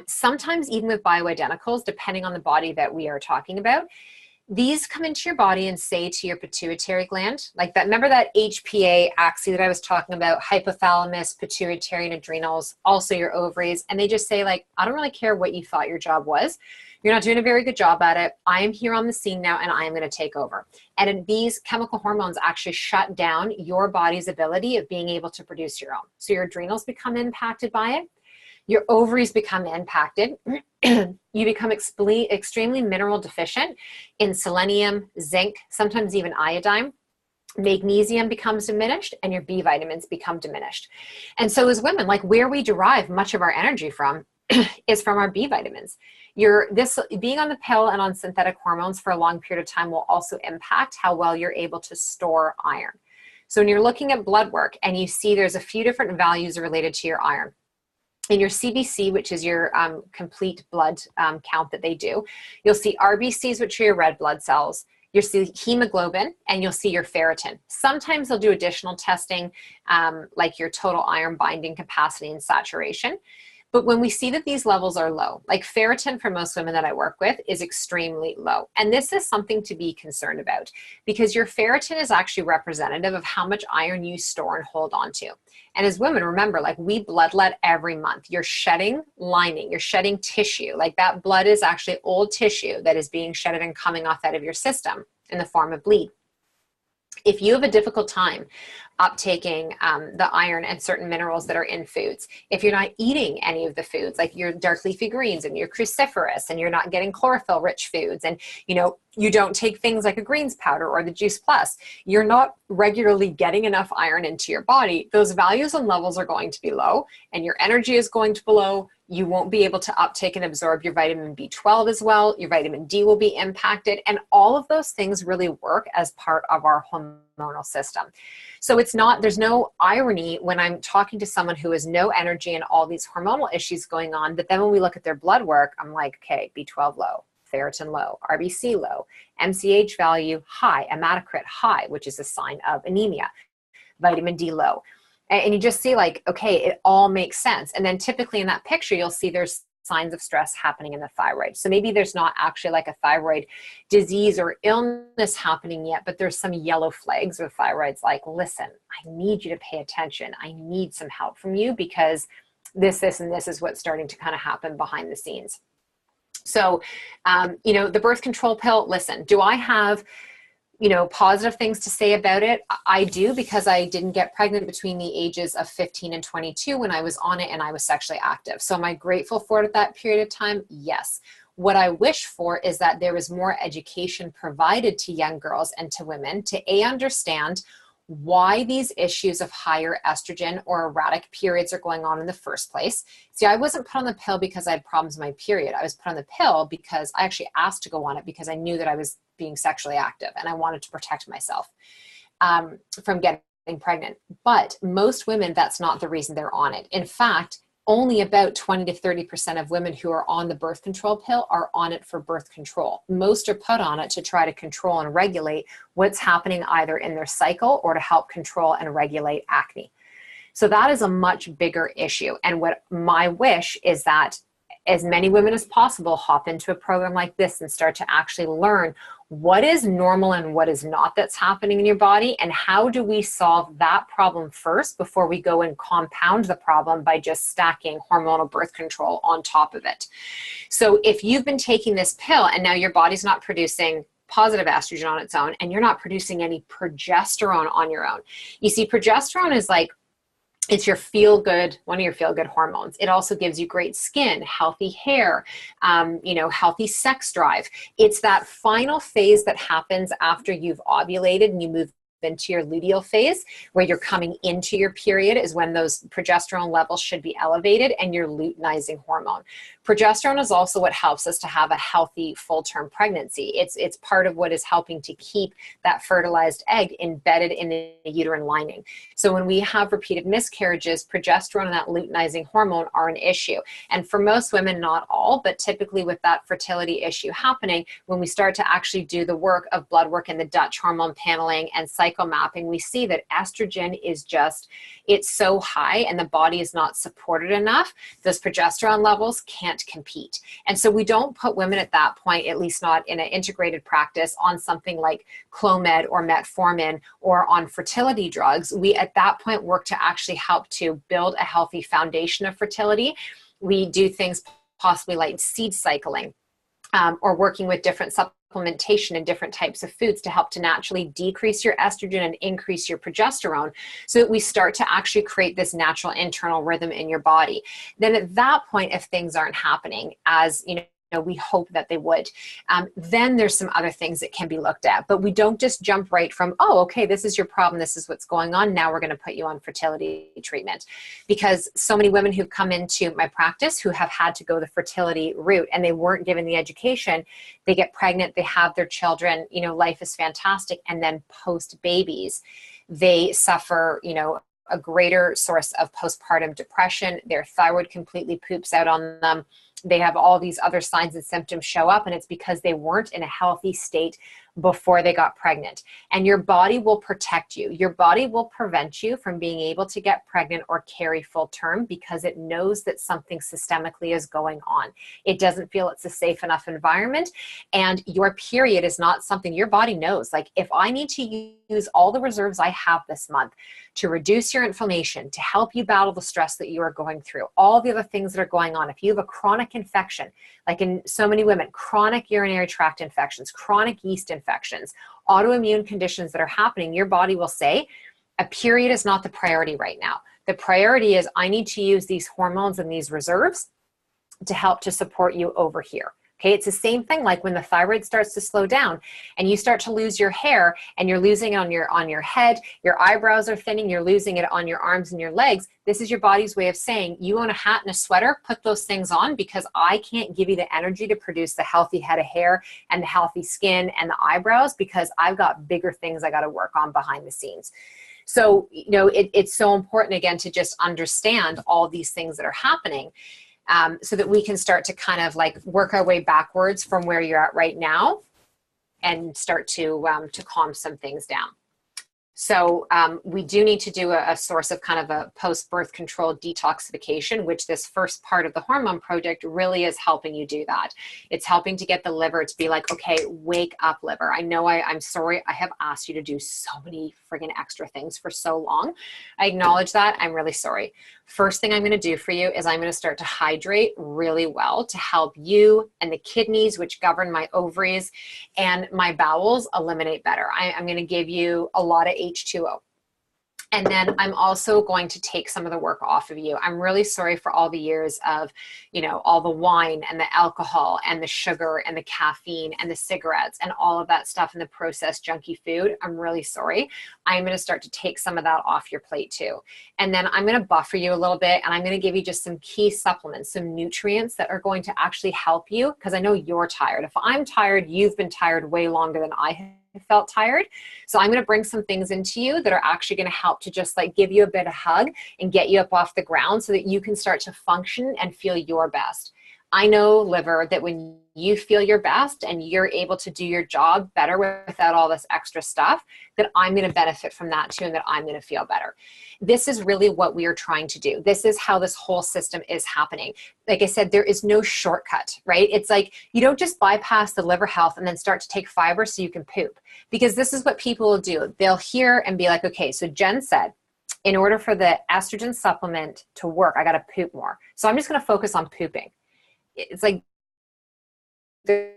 sometimes even with bioidenticals, depending on the body that we are talking about, these come into your body and say to your pituitary gland, like that, remember that HPA axis that I was talking about, hypothalamus, pituitary and adrenals, also your ovaries, and they just say like, I don't really care what you thought your job was. You're not doing a very good job at it. I am here on the scene now and I am going to take over. And these chemical hormones actually shut down your body's ability of being able to produce your own. So your adrenals become impacted by it. Your ovaries become impacted. You become extremely mineral deficient in selenium, zinc, sometimes even iodine. Magnesium becomes diminished and your B vitamins become diminished. And so as women, like where we derive much of our energy from is from our B vitamins. Being on the pill and on synthetic hormones for a long period of time will also impact how well you're able to store iron. So when you're looking at blood work and you see there's a few different values related to your iron, in your CBC, which is your complete blood count that they do, you'll see RBCs, which are your red blood cells. You'll see hemoglobin, and you'll see your ferritin. Sometimes they'll do additional testing, like your total iron binding capacity and saturation. But when we see that these levels are low, like ferritin for most women that I work with is extremely low. And this is something to be concerned about because your ferritin is actually representative of how much iron you store and hold on to. And as women, remember, like we bloodlet every month. You're shedding lining, you're shedding tissue. Like that blood is actually old tissue that is being shedded and coming off out of your system in the form of bleed. If you have a difficult time uptaking the iron and certain minerals that are in foods, if you're not eating any of the foods, like your dark leafy greens and your cruciferous, and you're not getting chlorophyll rich foods, and you don't take things like a greens powder or the juice plus, you're not regularly getting enough iron into your body, those values and levels are going to be low, and your energy is going to be low. You won't be able to uptake and absorb your vitamin B12 as well. Your vitamin D will be impacted. And all of those things really work as part of our hormonal system. So there's no irony when I'm talking to someone who has no energy and all these hormonal issues going on, but then when we look at their blood work, I'm like, okay, B12 low, ferritin low, RBC low, MCH value high, hematocrit high, which is a sign of anemia, vitamin D low. And you just see like, okay, it all makes sense. And then typically in that picture, you'll see there's signs of stress happening in the thyroid. So maybe there's not actually like a thyroid disease or illness happening yet, but there's some yellow flags where the thyroid's like, listen, I need you to pay attention. I need some help from you because this, and this is what's starting to kind of happen behind the scenes. So, the birth control pill, listen, do I have positive things to say about it? I do, because I didn't get pregnant between the ages of 15 and 22 when I was on it and I was sexually active. So am I grateful for it at that period of time? Yes. What I wish for is that there was more education provided to young girls and to women to understand why these issues of higher estrogen or erratic periods are going on in the first place. See, I wasn't put on the pill because I had problems with my period. I was put on the pill because I actually asked to go on it because I knew that I was being sexually active and I wanted to protect myself from getting pregnant. But most women, that's not the reason they're on it. In fact, only about 20 to 30% of women who are on the birth control pill are on it for birth control. Most are put on it to try to control and regulate what's happening either in their cycle or to help control and regulate acne. So that is a much bigger issue. And what my wish is that as many women as possible hop into a program like this and start to actually learn what is normal and what is not that's happening in your body, and how do we solve that problem first before we go and compound the problem by just stacking hormonal birth control on top of it. So if you've been taking this pill and now your body's not producing positive estrogen on its own and you're not producing any progesterone on your own. You see, progesterone is like, it's your feel-good, one of your feel-good hormones. It also gives you great skin, healthy hair, healthy sex drive. It's that final phase that happens after you've ovulated and you move into your luteal phase, where you're coming into your period, is when those progesterone levels should be elevated, and your luteinizing hormone. Progesterone is also what helps us to have a healthy full-term pregnancy. It's part of what is helping to keep that fertilized egg embedded in the uterine lining. So when we have repeated miscarriages, progesterone and that luteinizing hormone are an issue. And for most women, not all, but typically with that fertility issue happening, when we start to actually do the work of blood work and the Dutch hormone paneling and cycle mapping, we see that estrogen is just, it's so high and the body is not supported enough. Those progesterone levels can't compete. And so we don't put women at that point, at least not in an integrated practice, on something like Clomid or metformin or on fertility drugs. We at that point work to actually help to build a healthy foundation of fertility. We do things possibly like seed cycling, or working with different supplementation and different types of foods to help to naturally decrease your estrogen and increase your progesterone, so that we start to actually create this natural internal rhythm in your body. Then at that point, if things aren't happening as we hope that they would, then there's some other things that can be looked at. But we don't just jump right from, oh, okay, this is your problem, this is what's going on, now we're going to put you on fertility treatment. Because so many women who come into my practice who have had to go the fertility route and they weren't given the education, they get pregnant, they have their children, life is fantastic, and then post-babies, they suffer, a greater source of postpartum depression. Their thyroid completely poops out on them. They have all these other signs and symptoms show up, and it's because they weren't in a healthy state before they got pregnant. And your body will protect you. Your body will prevent you from being able to get pregnant or carry full term, because it knows that something systemically is going on. It doesn't feel it's a safe enough environment, and your period is not something your body knows. Like, if I need to use all the reserves I have this month to reduce your inflammation, to help you battle the stress that you are going through, all the other things that are going on. If you have a chronic infection, like in so many women, chronic urinary tract infections, chronic yeast infections, autoimmune conditions that are happening, your body will say, a period is not the priority right now. The priority is I need to use these hormones and these reserves to help to support you over here. Okay, it's the same thing like when the thyroid starts to slow down and you start to lose your hair and you're losing it on your head, your eyebrows are thinning, you're losing it on your arms and your legs. This is your body's way of saying, you own a hat and a sweater, put those things on because I can't give you the energy to produce the healthy head of hair and the healthy skin and the eyebrows because I've got bigger things I got to work on behind the scenes. So, it's so important, again, to just understand all these things that are happening. So that we can start to kind of like work our way backwards from where you're at right now and start to calm some things down. So we do need to do a source of kind of a post-birth control detoxification, which this first part of the hormone project really is helping you do that. It's helping to get the liver to be like, okay, wake up, liver. I know I'm sorry. I have asked you to do so many friggin' extra things for so long. I acknowledge that. I'm really sorry. First thing I'm going to do for you is I'm going to start to hydrate really well to help you and the kidneys, which govern my ovaries, and my bowels eliminate better. I'm going to give you a lot of H2O. And then I'm also going to take some of the work off of you. I'm really sorry for all the years of, all the wine and the alcohol and the sugar and the caffeine and the cigarettes and all of that stuff and the processed junky food. I'm really sorry. I'm going to start to take some of that off your plate too. And then I'm going to buffer you a little bit and I'm going to give you just some key supplements, some nutrients that are going to actually help you because I know you're tired. If I'm tired, you've been tired way longer than I have felt tired. So I'm going to bring some things into you that are actually going to help to just like give you a bit of hug and get you up off the ground so that you can start to function and feel your best. I know, liver, that when you feel your best and you're able to do your job better without all this extra stuff, that I'm going to benefit from that too and that I'm going to feel better. This is really what we are trying to do. This is how this whole system is happening. Like I said, there is no shortcut, right? It's like you don't just bypass the liver health and then start to take fiber so you can poop. Because this is what people will do. They'll hear and be like, okay, so Jen said, in order for the estrogen supplement to work, I got to poop more. So I'm just going to focus on pooping. It's like we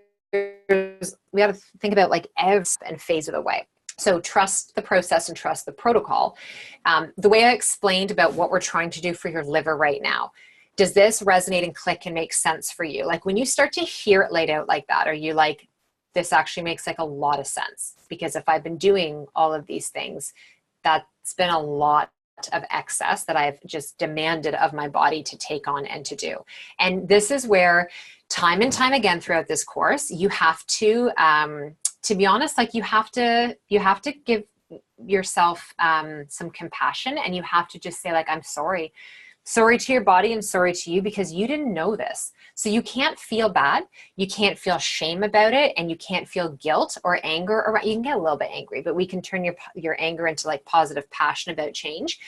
got to think about like every and phase of the way. So trust the process and trust the protocol. The way I explained about what we're trying to do for your liver right now, does this resonate and click and make sense for you? Like when you start to hear it laid out like that, are you like, this actually makes like a lot of sense? Because if I've been doing all of these things, that's been a lot of excess that I've just demanded of my body to take on and to do. And this is where time and time again throughout this course, you have to be honest, like you have to give yourself some compassion and you have to just say like, I'm sorry. Sorry to your body and sorry to you because you didn't know this. So you can't feel bad. You can't feel shame about it. And you can't feel guilt or anger. Or you can get a little bit angry, but we can turn your anger into like positive passion about change.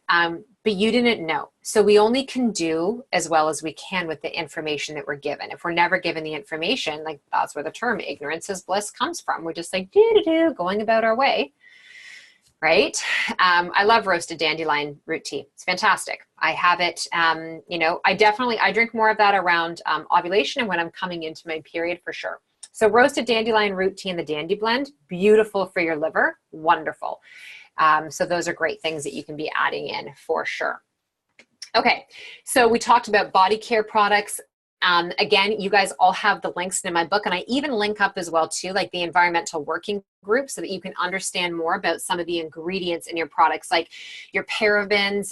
But you didn't know. So we only can do as well as we can with the information that we're given. If we're never given the information, like that's where the term ignorance is bliss comes from. We're just like going about our way. Right? I love roasted dandelion root tea. It's fantastic. I have it, I drink more of that around ovulation and when I'm coming into my period for sure. So roasted dandelion root tea in the Dandy Blend, beautiful for your liver, wonderful. So those are great things that you can be adding in for sure. Okay, so we talked about body care products. Again, you guys all have the links in my book, and I even link up as well too, like the environmental working group, so that you can understand more about some of the ingredients in your products, like your parabens,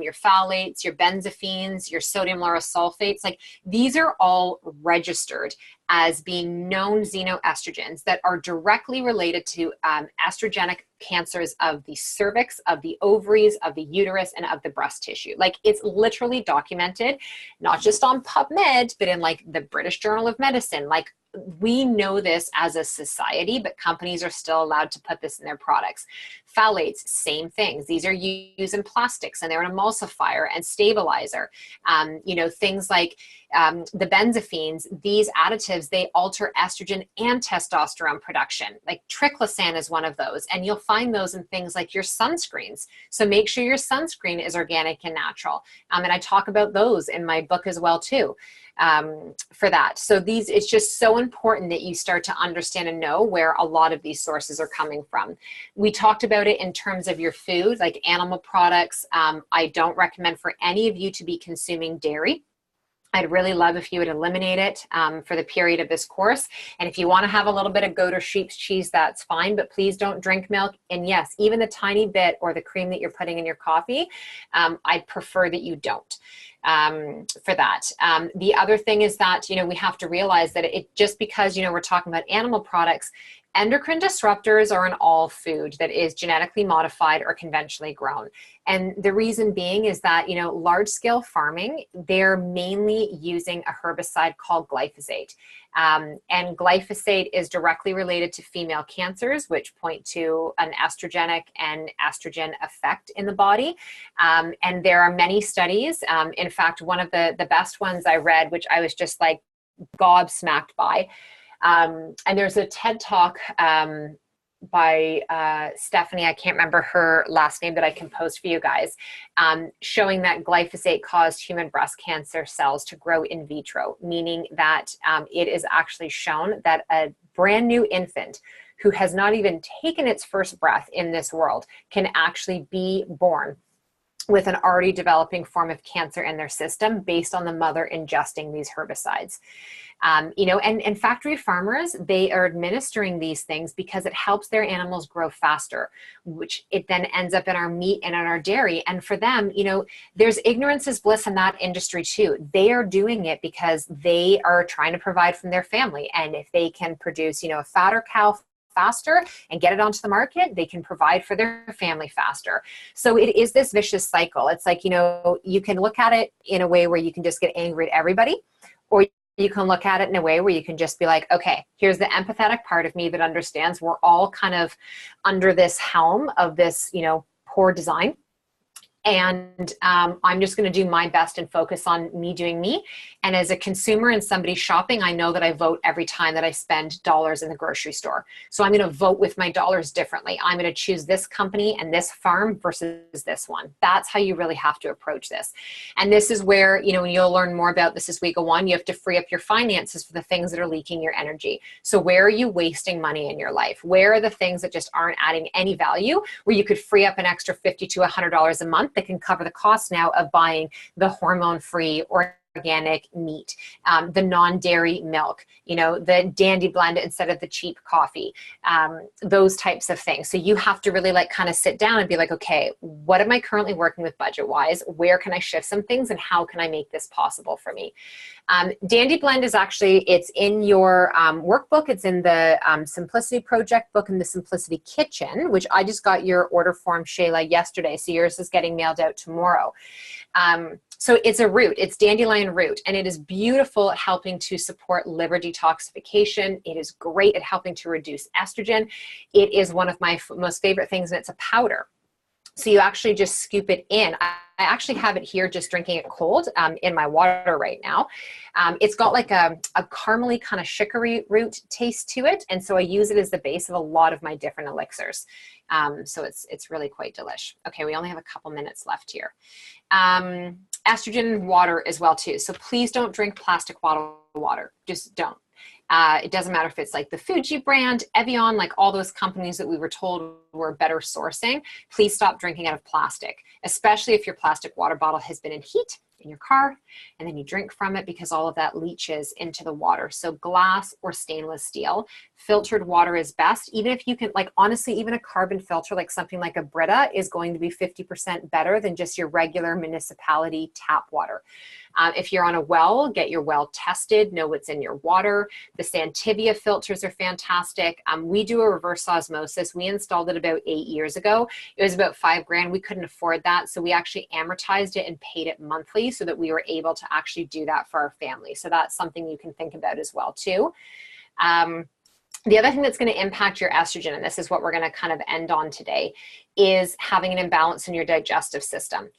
your phthalates, your benzophenes, your sodium lauryl sulfates. Like these are all registered as being known xenoestrogens that are directly related to estrogenic cancers of the cervix, of the ovaries, of the uterus, and of the breast tissue. Like it's literally documented, not just on PubMed, but in like the British Journal of Medicine. Like we know this as a society, but companies are still allowed to put this in their products. Phthalates, same things. These are used in plastics and they're an emulsifier and stabilizer. Things like the benzophenes, these additives, they alter estrogen and testosterone production. Like triclosan is one of those, and you'll find those in things like your sunscreens. So make sure your sunscreen is organic and natural. And I talk about those in my book as well too. For that. So it's just so important that you start to understand and know where a lot of these sources are coming from. We talked about it in terms of your food, like animal products. I don't recommend for any of you to be consuming dairy. I'd really love if you would eliminate it for the period of this course. And if you want to have a little bit of goat or sheep's cheese, that's fine, but please don't drink milk. And yes, even the tiny bit or the cream that you're putting in your coffee, I'd prefer that you don't. For that. The other thing is that, we have to realize that just because, we're talking about animal products, endocrine disruptors are in all food that is genetically modified or conventionally grown. And the reason being is that, large scale farming, they're mainly using a herbicide called glyphosate. And glyphosate is directly related to female cancers, which point to an estrogenic and estrogen effect in the body. And there are many studies. In fact, one of the best ones I read, which I was just like gobsmacked by, and there's a TED Talk by Stephanie, I can't remember her last name, that I can post for you guys, showing that glyphosate caused human breast cancer cells to grow in vitro, meaning that it is actually shown that a brand new infant who has not even taken its first breath in this world can actually be born with an already developing form of cancer in their system based on the mother ingesting these herbicides. And factory farmers, they are administering these things because it helps their animals grow faster, which it then ends up in our meat and in our dairy. And for them, there's ignorance is bliss in that industry too. They are doing it because they are trying to provide from their family. And if they can produce, a fatter cow faster and get it onto the market, they can provide for their family faster. So it is this vicious cycle. It's like, you can look at it in a way where you can just get angry at everybody, or you can look at it in a way where you can just be like, okay, here's the empathetic part of me that understands we're all kind of under this helm of this, poor design. And I'm just going to do my best and focus on me doing me. And as a consumer and somebody shopping, I know that I vote every time that I spend dollars in the grocery store. So I'm going to vote with my dollars differently. I'm going to choose this company and this farm versus this one. That's how you really have to approach this. And this is where, you'll learn more about this as we go on. You have to free up your finances for the things that are leaking your energy. So where are you wasting money in your life? Where are the things that just aren't adding any value, where you could free up an extra $50 to $100 a month that can cover the cost now of buying the hormone-free organic meat, the non-dairy milk, the dandy blend instead of the cheap coffee, those types of things. So you have to really kind of sit down and be like, okay, what am I currently working with budget-wise? Where can I shift some things and how can I make this possible for me? Dandy Blend is actually, it's in your workbook. It's in the Simplicity Project book in the Simplicity Kitchen, which I just got your order form, Shayla, yesterday. So yours is getting mailed out tomorrow. So it's a root, it's dandelion root, and it is beautiful at helping to support liver detoxification. It is great at helping to reduce estrogen. It is one of my most favorite things, and it's a powder. So you actually just scoop it in. I actually have it here just drinking it cold in my water right now. It's got like a caramely kind of chicory root taste to it. And so I use it as the base of a lot of my different elixirs. So it's really quite delish. Okay, we only have a couple minutes left here. Estrogen in water as well too. So please don't drink plastic bottled water. Just don't. It doesn't matter if it's like the Fuji brand, Evian, like all those companies that we were told were better sourcing. Please stop drinking out of plastic, especially if your plastic water bottle has been in heat in your car and then you drink from it, because all of that leaches into the water. So glass or stainless steel, filtered water is best. Even if you can, like, honestly, even a carbon filter, like something like a Brita, is going to be 50% better than just your regular municipality tap water. If you're on a well, get your well tested, know what's in your water. The Santivia filters are fantastic. We do a reverse osmosis. We installed it about 8 years ago. It was about $5,000. We couldn't afford that. So we actually amortized it and paid it monthly so that we were able to actually do that for our family. So that's something you can think about as well too. The other thing that's going to impact your estrogen, and this is what we're going to kind of end on today, is having an imbalance in your digestive system.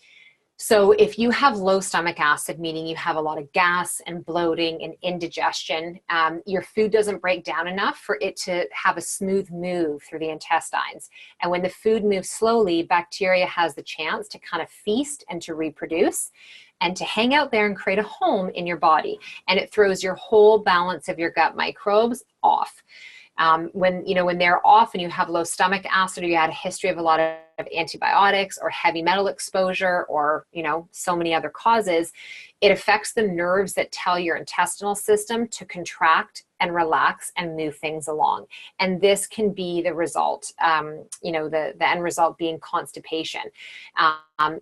So if you have low stomach acid, meaning you have a lot of gas and bloating and indigestion, your food doesn't break down enough for it to have a smooth move through the intestines. And when the food moves slowly, bacteria has the chance to kind of feast and to reproduce and to hang out there and create a home in your body. And it throws your whole balance of your gut microbes off. When they're off and you have low stomach acid, or you had a history of a lot of antibiotics or heavy metal exposure, or, so many other causes, it affects the nerves that tell your intestinal system to contract and relax and move things along. And this can be the result, the end result being constipation.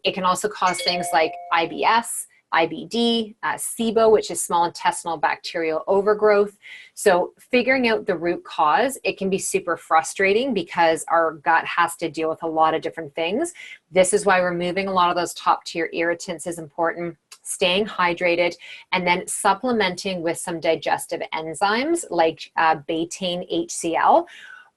It can also cause things like IBS, IBD, SIBO, which is small intestinal bacterial overgrowth. So figuring out the root cause, it can be super frustrating because our gut has to deal with a lot of different things. This is why removing a lot of those top tier irritants is important, staying hydrated, and then supplementing with some digestive enzymes like betaine HCl,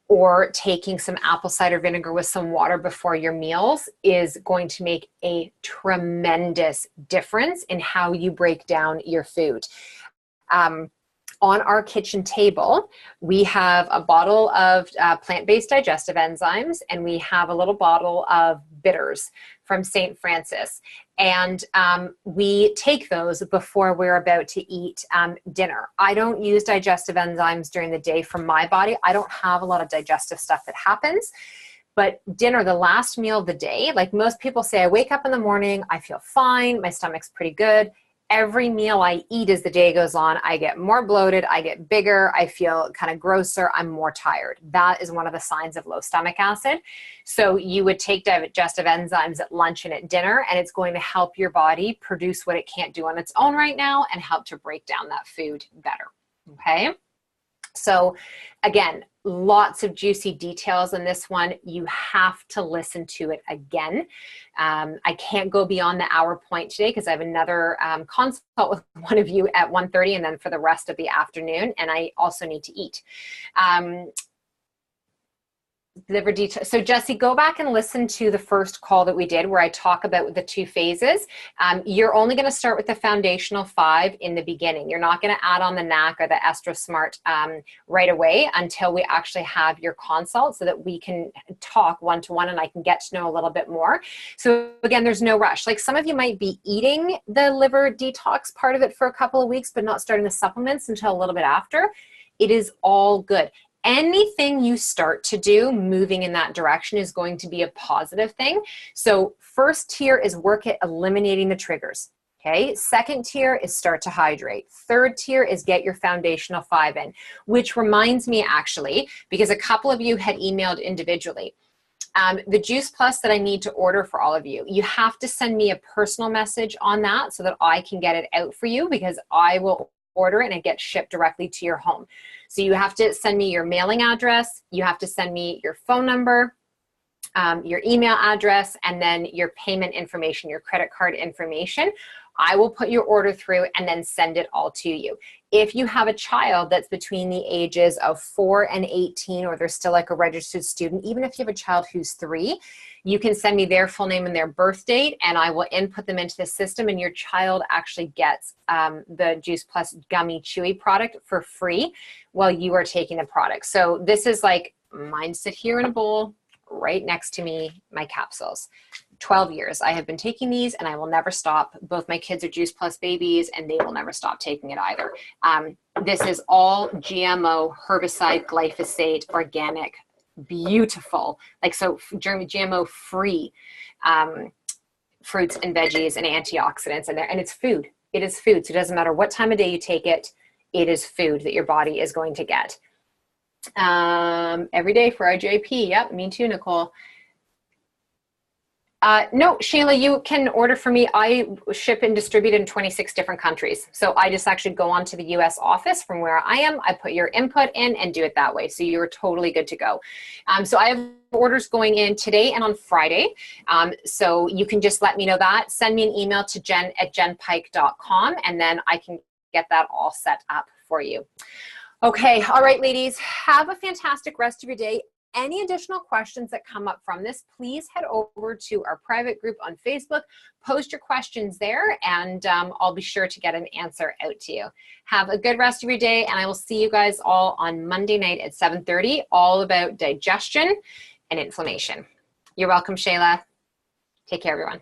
or taking some apple cider vinegar with some water before your meals is going to make a tremendous difference in how you break down your food. On our kitchen table, we have a bottle of plant-based digestive enzymes, and we have a little bottle of bitters from St. Francis. And we take those before we're about to eat dinner. I don't use digestive enzymes during the day for my body. I don't have a lot of digestive stuff that happens. But dinner, the last meal of the day, like most people say, I wake up in the morning, I feel fine, my stomach's pretty good. Every meal I eat as the day goes on, I get more bloated, I get bigger, I feel kind of grosser, I'm more tired. That is one of the signs of low stomach acid. So you would take digestive enzymes at lunch and at dinner, and it's going to help your body produce what it can't do on its own right now and help to break down that food better. Okay? So again, lots of juicy details in this one. You have to listen to it again. I can't go beyond the hour point today because I have another consult with one of you at 1:30 and then for the rest of the afternoon. And I also need to eat. Liver detox. So Jesse, go back and listen to the first call that we did where I talk about the 2 phases. You're only going to start with the foundational 5 in the beginning. You're not going to add on the NAC or the Estro Smart right away until we actually have your consult so that we can talk one-to-one and I can get to know a little bit more. So again, there's no rush. Like some of you might be eating the liver detox part of it for a couple of weeks, but not starting the supplements until a little bit after. It is all good. Anything you start to do moving in that direction is going to be a positive thing. So first tier is work at eliminating the triggers. Okay. Second tier is start to hydrate. Third tier is get your foundational 5 in, which reminds me actually, because a couple of you had emailed individually, the Juice Plus that I need to order for all of you, you have to send me a personal message on that so that I can get it out for you, because I will order it and it gets shipped directly to your home. So you have to send me your mailing address, you have to send me your phone number, your email address, and then your payment information, your credit card information. I will put your order through and then send it all to you. If you have a child that's between the ages of 4 and 18, or they're still like a registered student, even if you have a child who's 3, you can send me their full name and their birth date, and I will input them into the system, and your child actually gets the Juice Plus Gummy Chewy product for free while you are taking the product. So this is like, mine sit here in a bowl right next to me, my capsules. 12 years I have been taking these and I will never stop. Both my kids are Juice Plus babies and they will never stop taking it either. This is all GMO, herbicide, glyphosate, organic, beautiful, like so GMO free fruits and veggies and antioxidants in there. And it's food. It is food. So it doesn't matter what time of day you take it, it is food that your body is going to get. Every day for our JP. Yep, me too, Nicole. No, Shayla, you can order for me. I ship and distribute in 26 different countries. So I just actually go on to the US office from where I am. I put your input in and do it that way. So you're totally good to go. So I have orders going in today and on Friday. So you can just let me know that. Send me an email to jen@jenpike.com and then I can get that all set up for you. Okay. All right, ladies, have a fantastic rest of your day. any additional questions that come up from this, please head over to our private group on Facebook, post your questions there, and I'll be sure to get an answer out to you. Have a good rest of your day, and I will see you guys all on Monday night at 7:30, all about digestion and inflammation. You're welcome, Shayla. Take care, everyone.